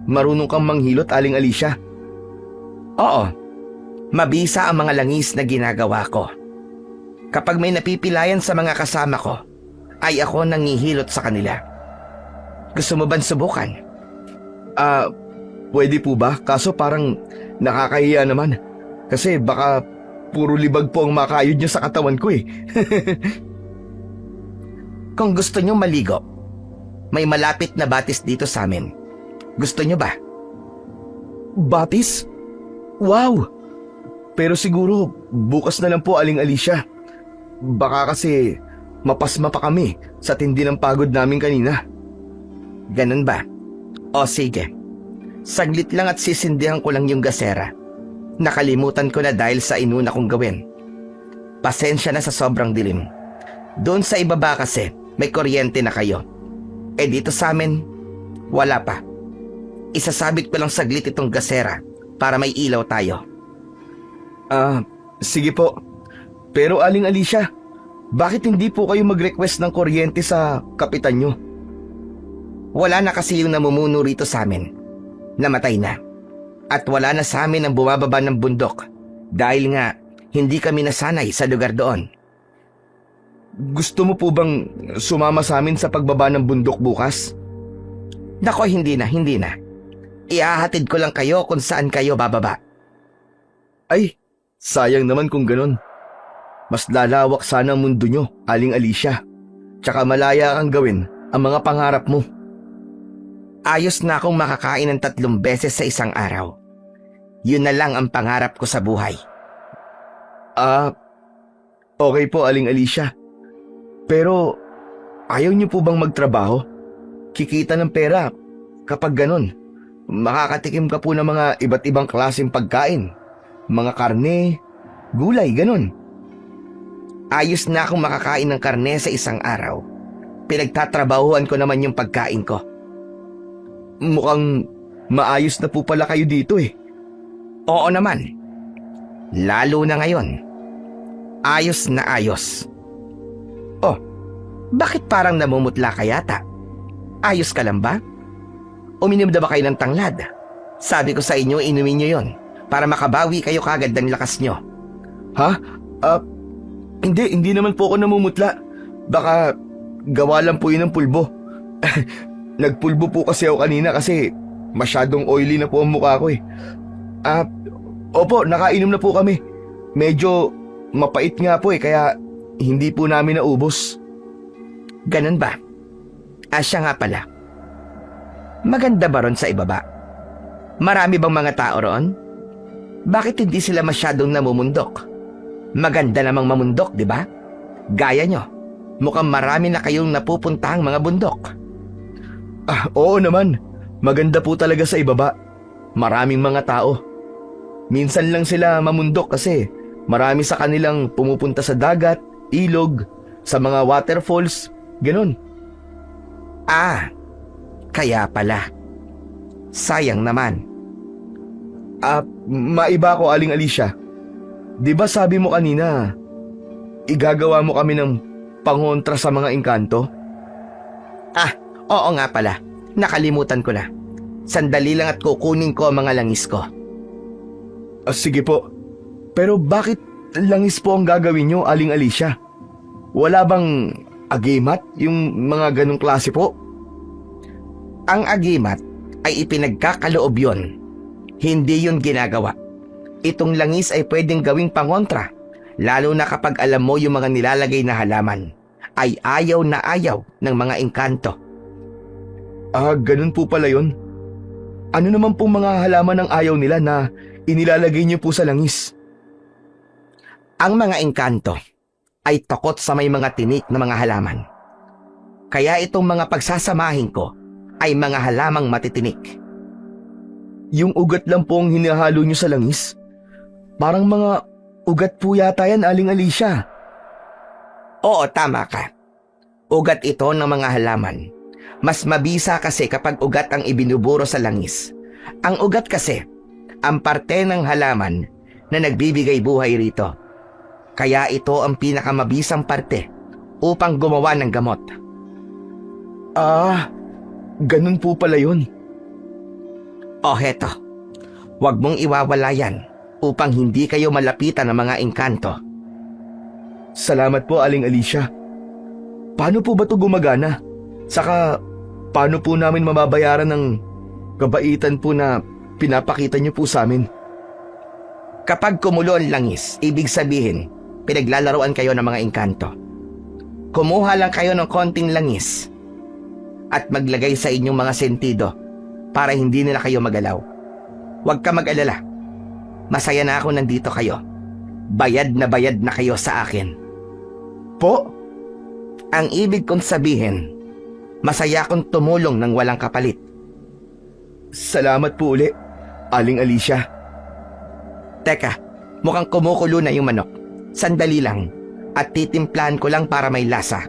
marunong kang manghilot, Aling Alicia. Oo, mabisa ang mga langis na ginagawa ko. Kapag may napipilayan sa mga kasama ko, ay ako nangihilot sa kanila. Gusto mo bang subukan? Ah, pwede po ba? Kaso parang nakakahiya naman. Kasi baka puro libag po ang makayod niyo sa katawan ko eh. Kung gusto nyo maligo, may malapit na batis dito sa amin. Gusto nyo ba? Batis? Wow! Pero siguro bukas na lang po, Aling Alicia. Baka kasi mapasma pa kami sa tindi ng pagod namin kanina. Ganun ba? O sige, saglit lang at sisindihan ko lang yung gasera. Nakalimutan ko na dahil sa inuna kong gawin. Pasensya na sa sobrang dilim. Doon sa ibaba kasi, may kuryente na kayo. Eh dito sa amin, wala pa. Isasabit ko lang saglit itong gasera para may ilaw tayo. Ah, sige po. Pero Aling Alicia, bakit hindi po kayo mag-request ng kuryente sa kapitan nyo? Wala na kasi yung namumuno rito sa amin. Namatay na. At wala na sa amin ang bumababa ng bundok dahil nga hindi kami nasanay sa lugar doon. Gusto mo po bang sumama sa amin sa pagbaba ng bundok bukas? Nako, hindi na. Ihahatid ko lang kayo kung saan kayo bababa. Ay, sayang naman kung ganun. Mas lalawak sana ang mundo nyo, Aling Alicia. Tsaka malaya kang gawin ang mga pangarap mo. Ayos na akong makakain ng 3 beses sa isang araw. Yun na lang ang pangarap ko sa buhay. Ah, okay po, Aling Alicia. Pero ayaw niyo po bang magtrabaho? Kikita ng pera kapag ganun. Makakatikim ka po ng mga iba't ibang klaseng pagkain. Mga karne, gulay, ganun. Ayos na akong makakain ng karne sa isang araw. Pinagtatrabahuan ko naman yung pagkain ko. Mukhang maayos na po pala kayo dito eh. Oo naman. Lalo na ngayon. Ayos na ayos. Oh, bakit parang namumutla ka yata? Ayos ka lang ba? Uminom na ba kayo ng tanglad? Sabi ko sa inyo, inumin nyo yon para makabawi kayo kagad ng lakas nyo. Ha? Hindi naman po ako namumutla. Baka gawa lang po yun ng pulbo. Nagpulbo po kasi ako kanina kasi masyadong oily na po ang mukha ko eh. Opo, nakainom na po kami. Medyo mapait nga po eh, kaya hindi po namin naubos. Ganun ba? Siya nga pala. Maganda ba ron sa ibaba? Marami bang mga tao ron? Bakit hindi sila masyadong namumundok? Maganda namang mamundok, di ba? Gaya nyo, mukhang marami na kayong napupuntahang mga bundok. Oo naman. Maganda po talaga sa ibaba. Maraming mga tao. Minsan lang sila mamundok kasi marami sa kanilang pumupunta sa dagat, ilog, sa mga waterfalls, ganun. Kaya pala. Sayang naman. Maiba ko, Aling Alicia. Di ba sabi mo kanina, igagawa mo kami ng pangontra sa mga engkanto? Oo nga pala. Nakalimutan ko na. Sandali lang at kukunin ko ang mga langis ko. Sige po. Pero bakit langis po ang gagawin nyo, Aling Alicia? Wala bang agimat, yung mga ganong klase po? Ang agimat ay ipinagkakaloob yon. Hindi yun ginagawa. Itong langis ay pwedeng gawing pangontra, lalo na kapag alam mo yung mga nilalagay na halaman ay ayaw na ayaw ng mga engkanto. Ganun po pala yun. Ano naman pong mga halaman ang ayaw nila na inilalagay niyo po sa langis? Ang mga engkanto ay takot sa may mga tinik na mga halaman. Kaya itong mga pagsasamahin ko ay mga halamang matitinik. Yung ugat lang po ang hinahalo niyo sa langis? Parang mga ugat po yata yan, Aling Alicia. Oo, tama ka. Ugat ito ng mga halaman. Mas mabisa kasi kapag ugat ang ibinuburo sa langis. Ang ugat kasi, ang parte ng halaman na nagbibigay buhay rito. Kaya ito ang pinakamabisang parte upang gumawa ng gamot. Ah, ganun po pala yun. O heto, huwag mong iwawala yan upang hindi kayo malapitan ng mga engkanto. Salamat po, Aling Alicia. Paano po ba ito gumagana? Saka, paano po namin mababayaran ng kabaitan po na pinapakita niyo po sa amin? Kapag kumulo ang langis, ibig sabihin, pinaglalaroan kayo ng mga engkanto. Kumuha lang kayo ng konting langis at maglagay sa inyong mga sentido para hindi nila kayo magalaw. Huwag ka mag-alala. Masaya na ako nandito kayo. Bayad na kayo sa akin. Po? Ang ibig kong sabihin, masaya akong tumulong ng walang kapalit. Salamat po uli, Aling Alicia. Teka, mukhang kumukulo na yung manok. Sandali lang at titimplahan ko lang para may lasa.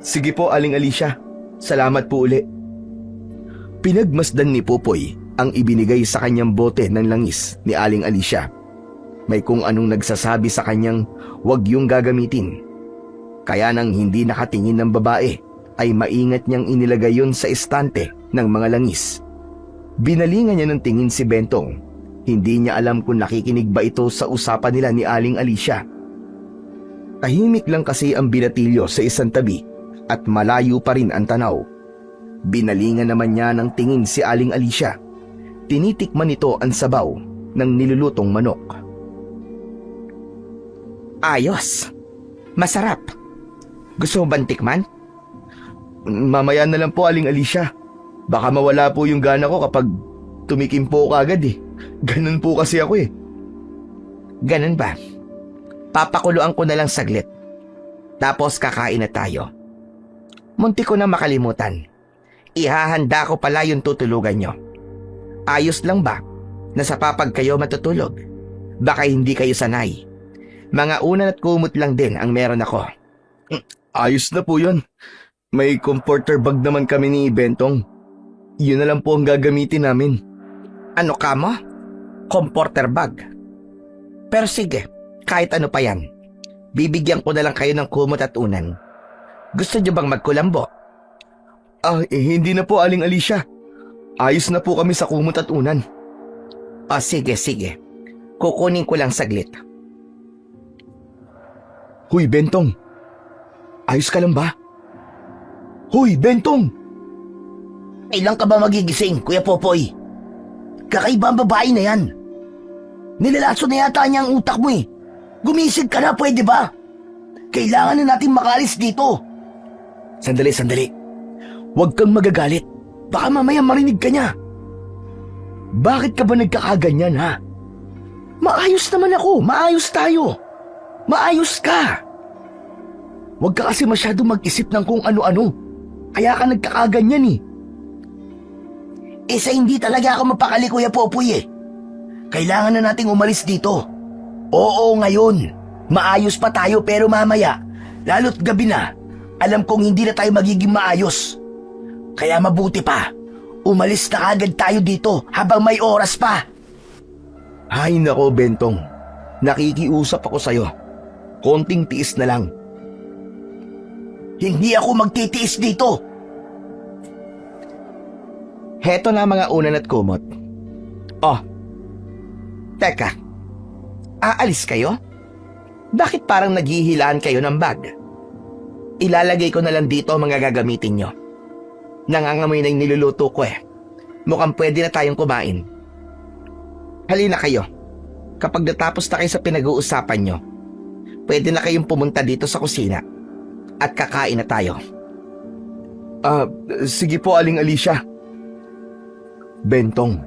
Sige po, Aling Alicia. Salamat po uli. Pinagmasdan ni Popoy ang ibinigay sa kanyang bote ng langis ni Aling Alicia. May kung anong nagsasabi sa kanyang huwag yung gagamitin. Kaya nang hindi nakatingin ng babae, ay maingat niyang inilagay yun sa estante ng mga langis. Binalingan niya ng tingin si Bentong. Hindi niya alam kung nakikinig ba ito sa usapan nila ni Aling Alicia. Tahimik lang kasi ang binatilyo sa isang tabi at malayo pa rin ang tanaw. Binalingan naman niya ng tingin si Aling Alicia. Tinitikman nito ang sabaw ng nilulutong manok. Ayos! Masarap! Gusto mo bang tikman? Mamaya na lang po, Aling Alicia. Baka mawala po yung gana ko kapag tumikim po ako agad eh. Ganun po kasi ako eh. Ganun ba? Papakuluan ko na lang saglit. Tapos kakain na tayo. Munti ko na makalimutan. Ihahanda ko pala yung tutulugan nyo. Ayos lang ba na sa papag kayo matutulog? Baka hindi kayo sanay. Mga unan at kumot lang din ang meron ako. Ayos na po yun. May comforter bag naman kami ni Bentong. Yun na lang po ang gagamitin namin. Ano ka mo? Comforter bag. Pero sige, kahit ano pa yan. Bibigyan ko na lang kayo ng kumot at unan. Gusto nyo bang magkulambo? Hindi na po, Aling Alicia. Ayos na po kami sa kumot at unan. O sige. Kukunin ko lang saglit. Huy, Bentong. Ayos ka lang ba? Huy, Bentong! Kailan ka ba magigising, Kuya Popoy? Kakaiba ang babae na yan. Nilalaso na yata niya ang utak mo eh. Gumising ka na, pwede ba? Kailangan na natin makalis dito. Sandali. Huwag kang magagalit. Baka mamaya marinig ka niya. Bakit ka ba nagkakaganyan, ha? Maayos naman ako. Maayos tayo. Maayos ka. Huwag ka kasi masyado mag-isip ng kung ano-ano. Kaya ka nagkakaganyan eh. Sa hindi talaga ako mapakali, Kuya Popoy eh. Kailangan na nating umalis dito. Oo, ngayon. Maayos pa tayo pero mamaya, lalo't gabi na, alam kong hindi na tayo magiging maayos. Kaya mabuti pa, umalis na agad tayo dito habang may oras pa. Hay nako, Bentong. Nakikiusap ako sa'yo. Konting tiis na lang. Hindi ako magtitiis dito. Heto na mga unan at kumot. Oh, teka. Aalis kayo? Bakit parang naghihilaan kayo ng bag? Ilalagay ko na lang dito ang mga gagamitin nyo. Nangangamoy na yung niluluto ko eh. Mukhang pwede na tayong kumain. Halina kayo. Kapag natapos na kayo sa pinag-uusapan nyo, pwede na kayong pumunta dito sa kusina at kakain na tayo. Sige po, Aling Alicia. Bentong,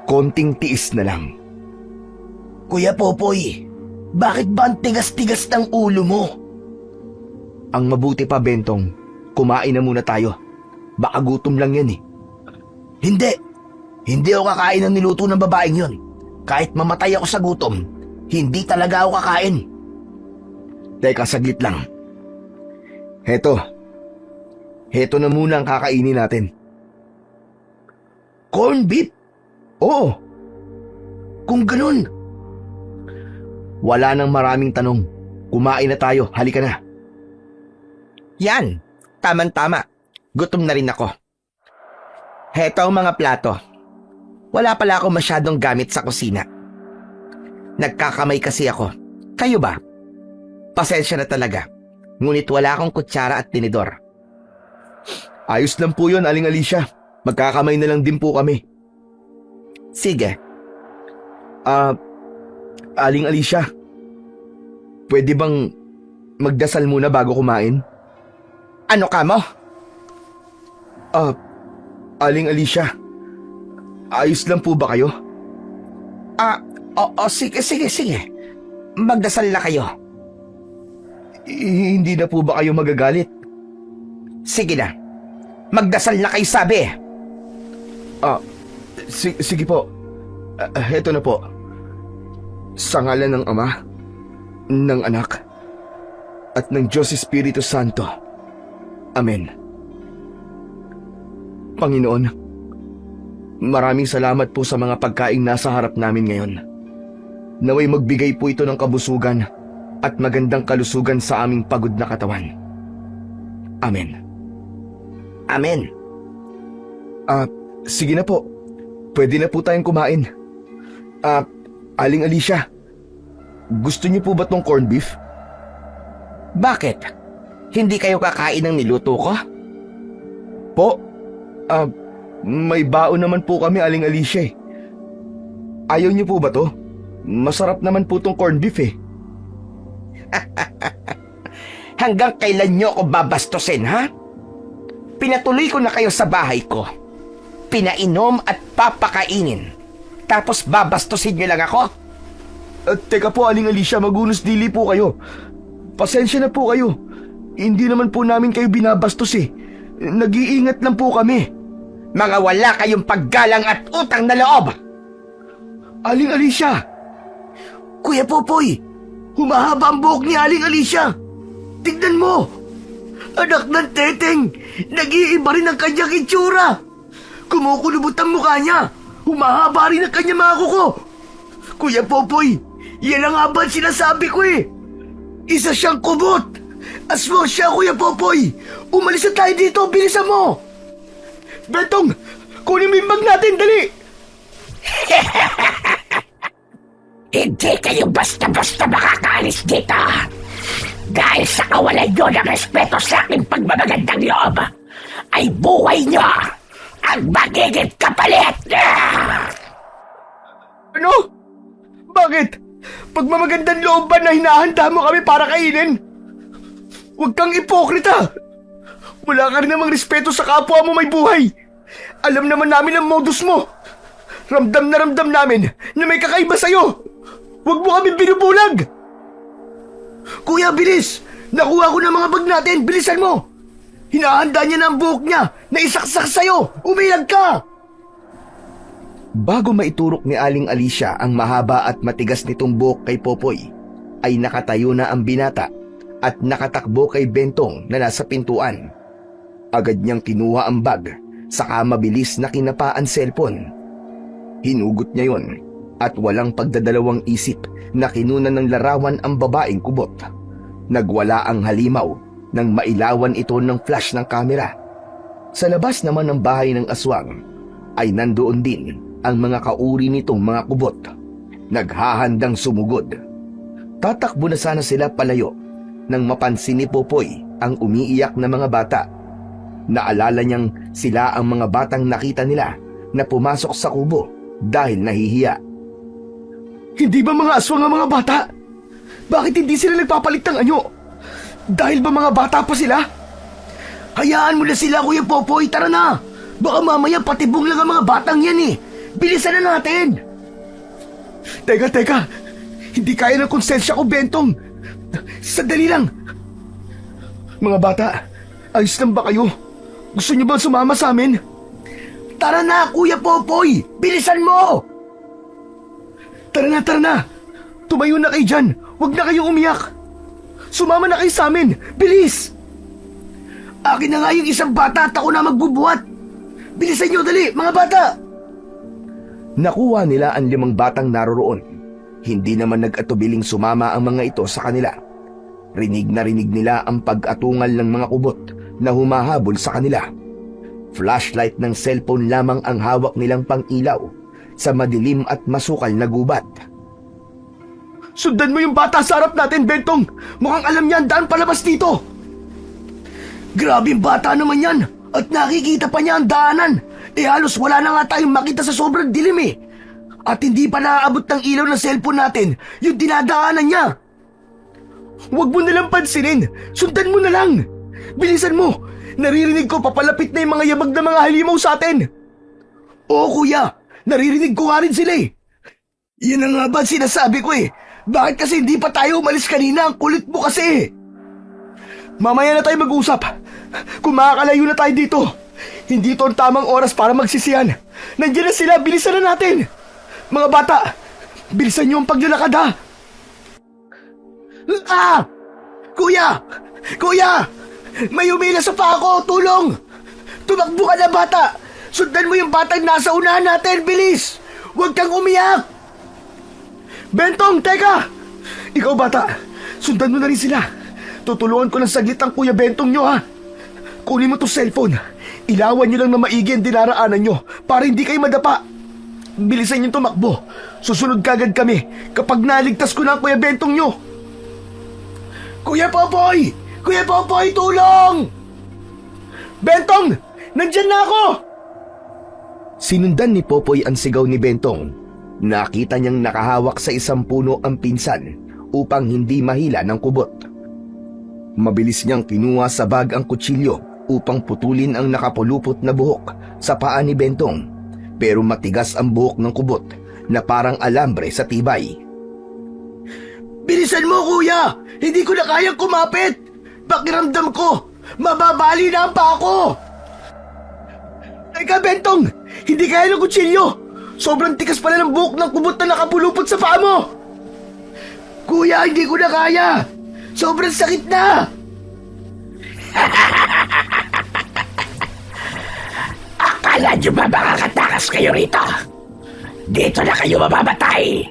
konting tiis na lang. Kuya Popoy, bakit ba ang tigas-tigas ng ulo mo? Ang mabuti pa, Bentong, kumain na muna tayo. Baka gutom lang yan eh. Hindi ako kakain ng niluto ng babaeng yun. Kahit mamatay ako sa gutom, hindi talaga ako kakain. Teka, saglit lang. Heto, Heto na muna ang kakainin natin. Corn beef? Oo, Kung ganun, wala nang maraming tanong. Kumain na tayo, halika na. Yan, tama-tama. Gutom na rin ako. Heto ang mga plato. Wala pala ako masyadong gamit sa kusina. Nagkakamay kasi ako. Kayo ba? Pasensya na talaga. Ngunit wala akong kutsara at tinidor. Ayos lang po yun, Aling Alicia. Magkakamay na lang din po kami. Sige, Aling Alicia, pwede bang magdasal muna bago kumain? ano ka mo? Aling Alicia, ayos lang po ba kayo? Sige. Magdasal na kayo. Hindi na po ba kayo magagalit? Sige na. Magdasal na kayo sabi. Sige po. Heto na po. Sa ngalan ng Ama, ng Anak, at ng Diyos Espiritu Santo. Amen. Panginoon, maraming salamat po sa mga pagkaing nasa harap namin ngayon. Naway magbigay po ito ng kabusugan at magandang kalusugan sa aming pagod na katawan. Amen. Amen. Sige na po. Pwede na po tayong kumain. Aling Alicia, gusto niyo po ba tong corned beef? Bakit? Hindi kayo kakain ng niluto ko? Po, may baon naman po kami, Aling Alicia. Ayaw niyo po ba to? Masarap naman po tong corned beef eh. Hanggang kailan nyo ako babastusin, ha? Pinatuloy ko na kayo sa bahay ko. Pinainom at papakainin. Tapos babastusin nyo lang ako? Teka po, Aling Alicia, magunos dili po kayo. Pasensya na po kayo. Hindi naman po namin kayo binabastos eh. Nag-iingat lang po kami. Mga wala kayong paggalang at utang na loob! Aling Alicia! Kuya Popoy, humahaba ang buhok ni Aling Alicia. Tignan mo! Anak ng teteng, nag-iiba rin ang kanyang itsura. Kumukulubot ang mukha niya. Humahaba rin ang kanyang mga kuko. Kuya Popoy, yan ang haba sinasabi ko eh. Isa siyang kubot. Aswang siya, Kuya Popoy. Umalis na tayo dito, bilisan mo. Betong, kunin mo yung bag natin, dali! Hindi kayo basta-basta makakaalis dito. Dahil sa kawalan nyo ng respeto sa aking pagmamagandang loob, ay buhay nyo ang magiging kapalit! Ano? Bakit? Pagmamagandang loob ba na hinahanda mo kami para kainin? Huwag kang ipokrita! Wala ka rin namang respeto sa kapwa mo may buhay! Alam naman namin ang modus mo! Ramdam na ramdam namin na may kakaiba sa'yo! Huwag mo kami binubulag! Kuya, bilis! Nakuha ko na mga bag natin, bilisan mo! Hinahanda niya na ang buhok niya na isaksak sa'yo! Umilag ka! Bago maiturok ni Aling Alicia ang mahaba at matigas nitong buhok kay Popoy, ay nakatayo na ang binata at nakatakbo kay Bentong na nasa pintuan. Agad niyang kinuha ang bag, saka mabilis na kinapa ang cellphone. Hinugot niya yon at walang pagdadalawang isip na kinunan ng larawan ang babaeng kubot. Nagwala ang halimaw nang mailawan ito ng flash ng kamera. Sa labas naman ng bahay ng aswang ay nandoon din ang mga kauri nitong mga kubot, naghahandang sumugod. Tatakbo na sana sila palayo nang mapansin ni Popoy ang umiiyak na mga bata. Naalala niyang sila ang mga batang nakita nila na pumasok sa kubo dahil nahihiya. Hindi ba mga aswang ang mga bata? Bakit hindi sila nagpapalit ng anyo? Dahil ba mga bata pa sila? Hayaan mo na sila, Kuya Popoy, tara na! Baka mamaya patibong lang ang mga batang yan eh! Bilisan na natin! Teka! Hindi kaya ng konsensya ko, Bentong! Sandali lang! Mga bata, ayos lang ba kayo? Gusto niyo ba sumama sa amin? Tara na, Kuya Popoy! Bilisan mo! Tara na! Tumayo na kayo dyan! Huwag na kayong umiyak! Sumama na kayo sa amin! Bilis! Akin na nga yung isang bata at ako na magbubuhat. Bilisan nyo, dali, mga bata! Nakuha nila ang 5 batang naroroon. Hindi naman nag-atubiling sumama ang mga ito sa kanila. Rinig na rinig nila ang pag-atungal ng mga kubot na humahabol sa kanila. Flashlight ng cellphone lamang ang hawak nilang pang-ilaw sa madilim at masukal na gubat. Sundan mo yung bata sa harap natin, Bentong! Mukhang alam niya ang daan palabas dito! Grabing bata naman yan! At nakikita pa niya ang daanan! Halos wala na nga tayong makita sa sobrang dilim eh! At hindi pa naaabot ng ilaw ng cellphone natin yung dinadaanan niya! Huwag mo nalang pansinin! Sundan mo na lang! Bilisan mo! Naririnig ko papalapit na yung mga yabag na mga halimaw sa atin! Oo kuya! Naririnig ko nga rin sila eh! Yan ang nga ba sinasabi ko eh! Bakit kasi hindi pa tayo umalis kanina? Ang kulit mo kasi! Mamaya na tayo mag-usap. Kung makakalayo na tayo dito, hindi ito ang tamang oras para magsisiyan. Nandiyan na sila, bilisan na natin! Mga bata, bilisan niyo ang paglalakad ha! Ah! Kuya! Kuya! May umila sa paa ko! Tulong! Tumakbo ka na bata! Sundan mo yung batang nasa unahan natin! Bilis! Huwag kang umiyak! Bentong, teka! Ikaw bata, sundan mo na rin sila. Tutulungan ko ng saglit ang Kuya Bentong nyo ha. Kunin mo to cellphone. Ilawan nyo lang na maigi ang dinaraanan nyo para hindi kayo madapa. Bilisan nyo tumakbo. Susunod kagad kami kapag naligtas ko na ang Kuya Bentong nyo. Kuya Popoy! Kuya Popoy, tulong! Bentong! Nandyan na ako! Sinundan ni Popoy ang sigaw ni Bentong. Nakita niyang nakahawak sa isang puno ang pinsan upang hindi mahila ng kubot. Mabilis niyang kinuha sa bag ang kutsilyo upang putulin ang nakapulupot na buhok sa paa ni Bentong, pero matigas ang buhok ng kubot na parang alambre sa tibay. Bilisan mo kuya! Hindi ko na kayang kumapit! Pakiramdam ko, mababali na ang paa ko! Teka Bentong, hindi kaya ng kutsilyo! Sobrang tikas pala ng buhok ng kubot na nakapulupot sa paa mo! Kuya, hindi ko na kaya! Sobrang sakit na! Akala nyo ba makakatakas kayo rito? Dito na kayo mamamatay!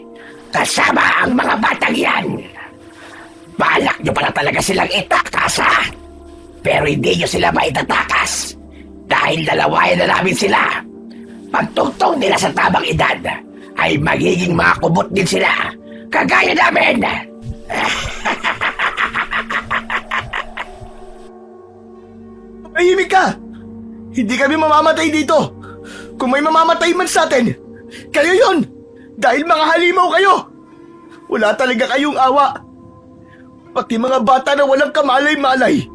Kasama ang mga batang yan! Balak nyo pala talaga silang itakas ha? Pero hindi nyo sila maitatakas! Dahil dalawayan na namin sila! Pagtungtong nila sa tamang edad, ay magiging mga kubot din sila, kagaya namin! Tumahimik ka! Hindi kami mamamatay dito! Kung may mamamatay man sa atin, kayo yun! Dahil mga halimaw kayo! Wala talaga kayong awa! Pati mga bata na walang kamalay-malay,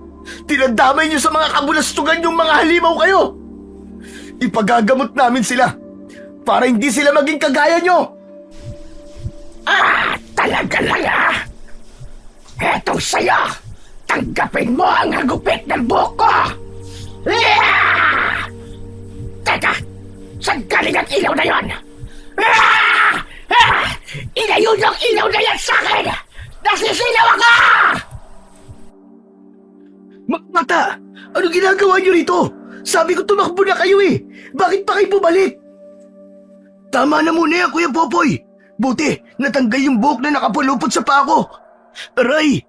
tinadamay niyo sa mga kabulastugan yung mga halimaw kayo! Ipagagamot namin sila para hindi sila maging kagaya nyo! Talaga lang ha? Etong sa'yo! Tanggapin mo ang hagupit ng buhok ko! Teka! Saan galing ang ilaw na yon? Ilayo yung ilaw na yan sa'kin! Nasisilaw ako! Mata! Ano ginagawa nyo rito? Sabi ko tumakbo na kayo eh! Bakit pa kayo bumalik? Tama na muna yan, Kuya Popoy! Buti, natanggal yung buhok na nakapulupot sa paa ko! Aray!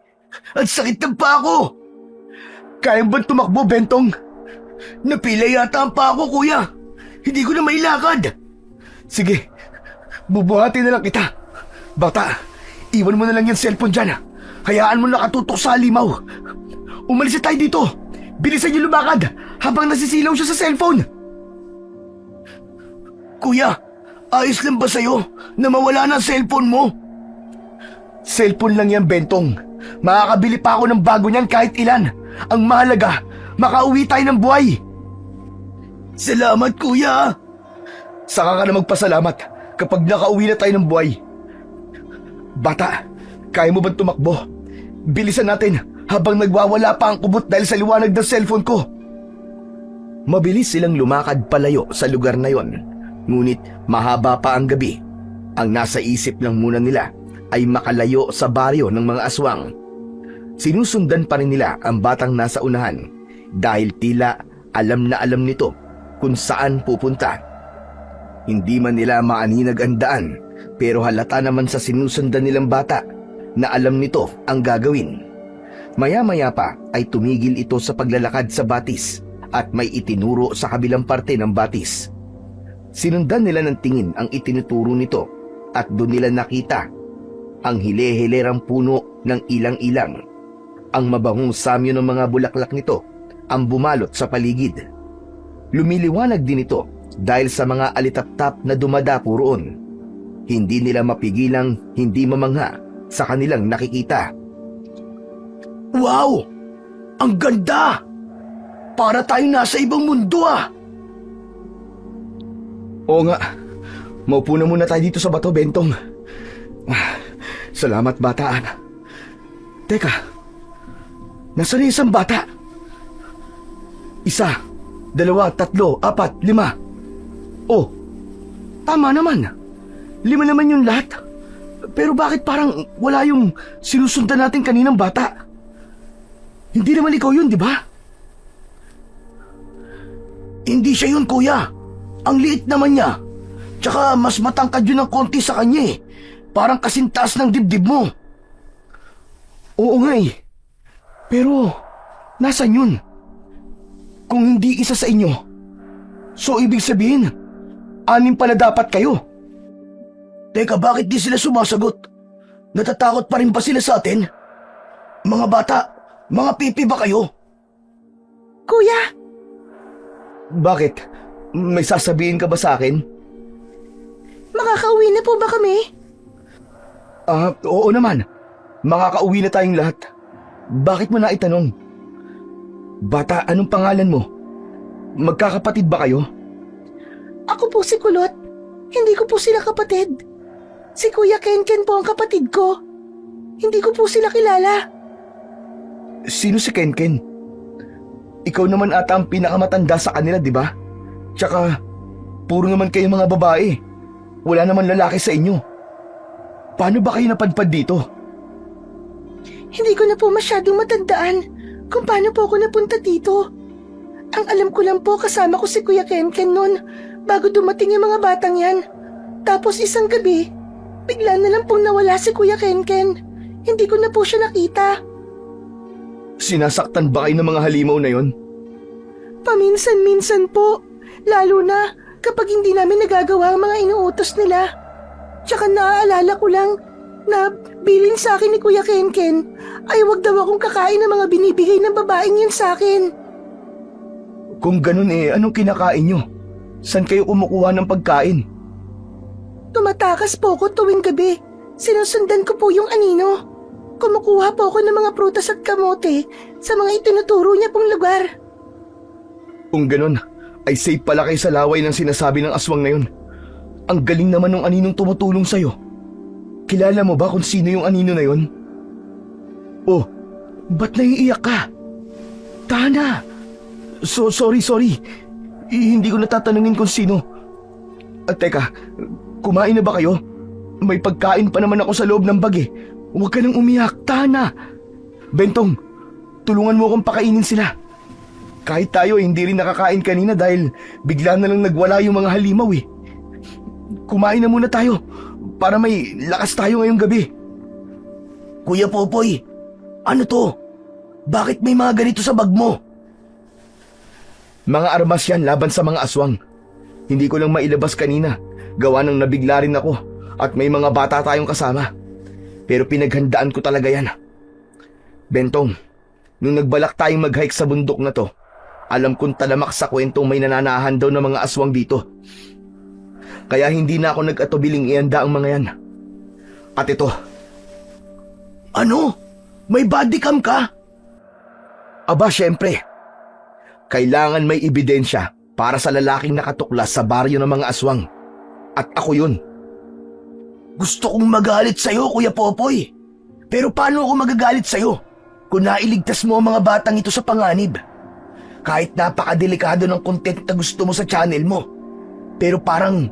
Ang sakit ng paa ko! Kaya ba tumakbo, Bentong? Napila yata ang paa ko, Kuya! Hindi ko na mailakad! Sige, bubuhatin na lang kita! Bata, iwan mo na lang yung cellphone dyan! Hayaan mo nakatutok sa halimaw! Umalis na tayo dito! Bilisan niyo lumakad habang nasisilaw siya sa cellphone! Kuya, ayos lang ba sa'yo na mawala na ang cellphone mo? Cellphone lang yan, Bentong. Makakabili pa ako ng bago niyan kahit ilan. Ang mahalaga, makauwi tayo ng buhay. Salamat, Kuya. Saka ka na magpasalamat kapag nakauwi na tayo ng buhay. Bata, kaya mo ba tumakbo? Bilisan natin habang nagwawala pa ang kubot dahil sa liwanag ng cellphone ko. Mabilis silang lumakad palayo sa lugar na yon. Ngunit mahaba pa ang gabi. Ang nasa isip lang muna nila ay makalayo sa baryo ng mga aswang. Sinusundan pa rin nila ang batang nasa unahan. dahil tila alam na alam nito kung saan pupunta. Hindi man nila maaninag ang daan, pero halata naman sa sinusundan nilang bata na alam nito ang gagawin. Maya-maya pa ay tumigil ito sa paglalakad sa batis at may itinuro sa kabilang parte ng batis. Sinundan nila ng tingin ang itinuturo nito at doon nila nakita ang hile-hilerang puno ng ilang-ilang. Ang mabangong samyo ng mga bulaklak nito ang bumalot sa paligid. Lumiliwanag din ito dahil sa mga alitap-tap na dumadapo roon. Hindi nila mapigilang hindi mamangha sa kanilang nakikita. Wow! Ang ganda! Para tayong nasa ibang mundo ah! Oo nga, maupo na muna tayo dito sa bato, Bentong. Salamat, bataan. Teka, nasaan na isang bata? 1, 2, 3, 4, 5. Oh, tama naman. 5 naman yung lahat. Pero bakit parang wala yung sinusundan natin kaninang bata? Hindi naman ikaw yun, di ba? Hindi siya yun, kuya. Ang liit naman niya. Tsaka mas matangkad yun ng konti sa kanya eh. Parang kasintaas ng dibdib mo. Oo nga eh. Pero, nasan yun? Kung hindi isa sa inyo, so ibig sabihin, 6 pala dapat kayo. Teka, bakit di sila sumasagot? Natatakot pa rin ba sila sa atin? Mga bata, mga pipi ba kayo? Kuya, Bakit? May sasabihin ka ba sa akin? makakauwi na po ba kami? Oo naman. Makakauwi na tayong lahat. Bakit mo na itanong? Bata, anong pangalan mo? Magkakapatid ba kayo? Ako po si Kulot. Hindi ko po sila kapatid. Si Kuya Kenken po ang kapatid ko. Hindi ko po sila kilala. Sino si Kenken? Ikaw naman ata ang pinakamatanda sa kanila, di ba? Tsaka, puro naman kayo mga babae. Wala naman lalaki sa inyo. Paano ba kayo napadpad dito? Hindi ko na po masyadong matandaan kung paano po ako napunta dito. Ang alam ko lang po kasama ko si Kuya Kenken noon bago dumating yung mga batang yan. Tapos isang gabi, bigla na lang pong nawala si Kuya Kenken. Hindi ko na po siya nakita. Sinasaktan ba kayo ng mga halimaw na yon? Paminsan-minsan po, lalo na kapag hindi namin nagagawa ang mga inuutos nila. Tsaka naaalala ko lang na bilin sa akin ni Kuya Kenken ay wag daw akong kakain ng mga binibigay ng babaeng yun sa akin. Kung ganun anong kinakain nyo? Saan kayo kumukuha ng pagkain? Tumatakas po ako tuwing gabi. Sinusundan ko po yung anino. Kumukuha po ako ng mga prutas at kamote sa mga itinuturo niya pong lugar. Kung ganun, ay safe pala kayo sa laway ng sinasabi ng aswang na yun. Ang galing naman ng aninong tumutulong sa'yo. Kilala mo ba kung sino yung anino na yun? Oh, ba't naiiyak ka? Tana! Sorry. Hindi ko natatanungin kung sino. Teka, kumain na ba kayo? May pagkain pa naman ako sa loob ng bag eh. Huwag ka nang umiyak, Tana! Bentong, tulungan mo akong pakainin sila. Kahit tayo hindi rin nakakain kanina dahil bigla na lang nagwala yung mga halimaw eh. Kumain na muna tayo para may lakas tayo ngayong gabi. Kuya Popoy, ano to? Bakit may mga ganito sa bag mo? Mga armas yan laban sa mga aswang. Hindi ko lang mailabas kanina. Gawa ng nabigla rin ako at may mga bata tayong kasama. Pero pinaghandaan ko talaga yan. Bentong, nung nagbalak tayong mag-hike sa bundok na to, alam kong talamak sa kwentong may nananahan daw ng mga aswang dito. Kaya hindi na ako nag-atubiling ihanda ang mga yan. At ito. Ano? May body cam ka? Aba, syempre. Kailangan may ebidensya para sa lalaking nakatuklas sa baryo ng mga aswang. At ako yun. Gusto kong magalit sa'yo, Kuya Popoy. Pero paano ako magagalit sa'yo kung nailigtas mo ang mga batang ito sa panganib? Kahit napakadelikado ng content na gusto mo sa channel mo. Pero parang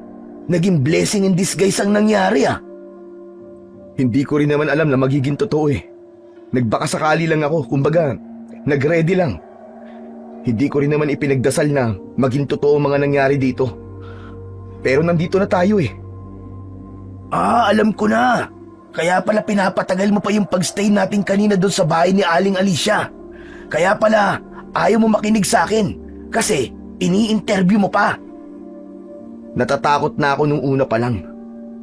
naging blessing in disguise ang nangyari ah. Hindi ko rin naman alam na magiging totoo eh. Nagbakasakali lang ako, kumbaga, nag-ready lang. Hindi ko rin naman ipinagdasal na maging totoo ang mga nangyari dito. Pero nandito na tayo eh. Alam ko na. Kaya pala pinapatagal mo pa yung pagstay natin kanina doon sa bahay ni Aling Alicia. Kaya pala ayaw mo makinig sa akin kasi ini-interview mo pa. Natatakot na ako nung una pa lang.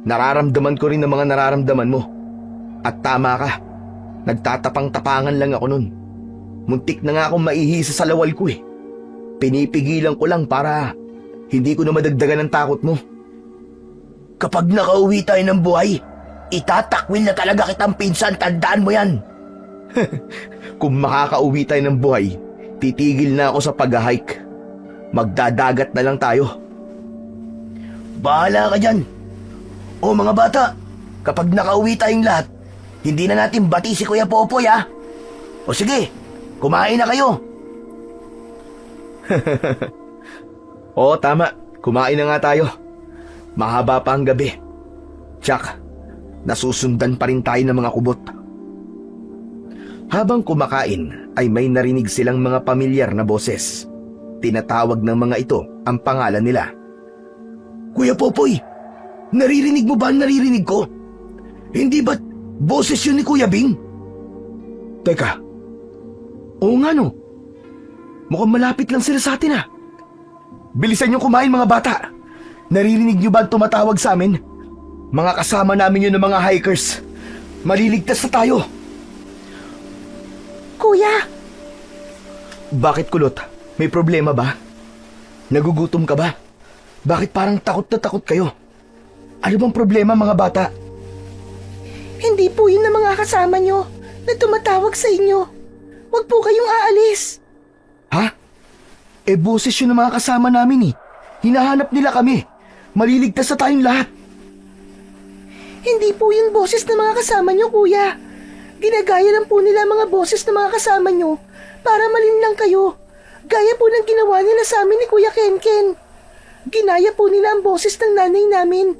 Nararamdaman ko rin ang mga nararamdaman mo. At tama ka. Nagtatapang-tapangan lang ako nun. Muntik na nga akong maihisa sa lawal ko eh. Pinipigilan ko lang para hindi ko na madagdagan ng takot mo. Kapag nakauwi tayo ng buhay, itatakwil na talaga kitang pinsan, tandaan mo yan. Kung makakauwi tayo ng buhay, titigil na ako sa pag-hike. Magdadagat na lang tayo. Bahala ka dyan. O mga bata, kapag nakauwi tayong lahat, hindi na natin bati si Kuya Popoy ha. O sige, kumain na kayo. Oo, tama. Kumain na nga tayo. Mahaba pa ang gabi. Tsak, nasusundan pa rin tayo ng mga kubot. Habang kumakain ay may narinig silang mga pamilyar na boses. Tinatawag ng mga ito ang pangalan nila. Kuya Popoy, naririnig mo ba ang naririnig ko? Hindi ba't boses yun ni Kuya Bing? Teka, oo nga no. Mukhang malapit lang sila sa atin ah. Bilisan niyo kumain mga bata. Naririnig niyo ba ang tumatawag sa amin? Mga kasama namin yun ng mga hikers. Maliligtas na tayo. Kuya, Bakit kulot? May problema ba? Nagugutom ka ba? Bakit parang takot na takot kayo? Ano bang problema mga bata? hindi po yun ang mga kasama nyo na tumatawag sa inyo. Huwag po kayong aalis. Ha? Boses yun ng mga kasama namin eh. Hinahanap nila kami. Maliligtas na tayong lahat. Hindi po yun boses ng mga kasama nyo, kuya. Ginagaya lang po nila ang mga boses ng mga kasama nyo para malinlang kayo. Gaya po ng ginawa nila sa amin ni Kuya Kenken. Ginaya po nila ang boses ng nanay namin.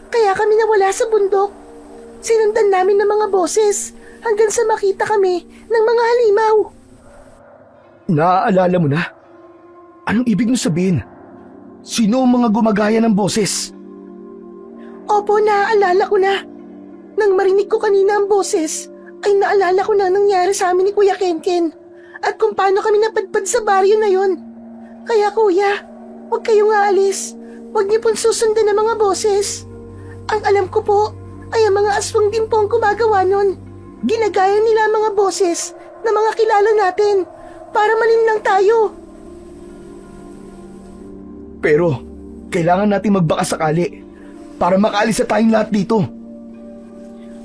Kaya kami nawala sa bundok. Sinundan namin ng mga boses hanggang sa makita kami ng mga halimaw. Naaalala mo na? Anong ibig mo sabihin? Sino ang mga gumagaya ng boses? Opo, naaalala ko na. Nang marinig ko kanina ang boses, ay naalala ko na ang nangyari sa amin ni Kuya Kenken at kung paano kami napadpad sa baryo na yon. Kaya kuya, huwag kayong aalis. Huwag niyo pong susundan ang mga boses. Ang alam ko po ay ang mga aswang din po ang gumagawa nun. Ginagaya nila ang mga boses na mga kilala natin para malinlang tayo. Pero, kailangan natin magbaka sakali para makaalis na tayong lahat dito.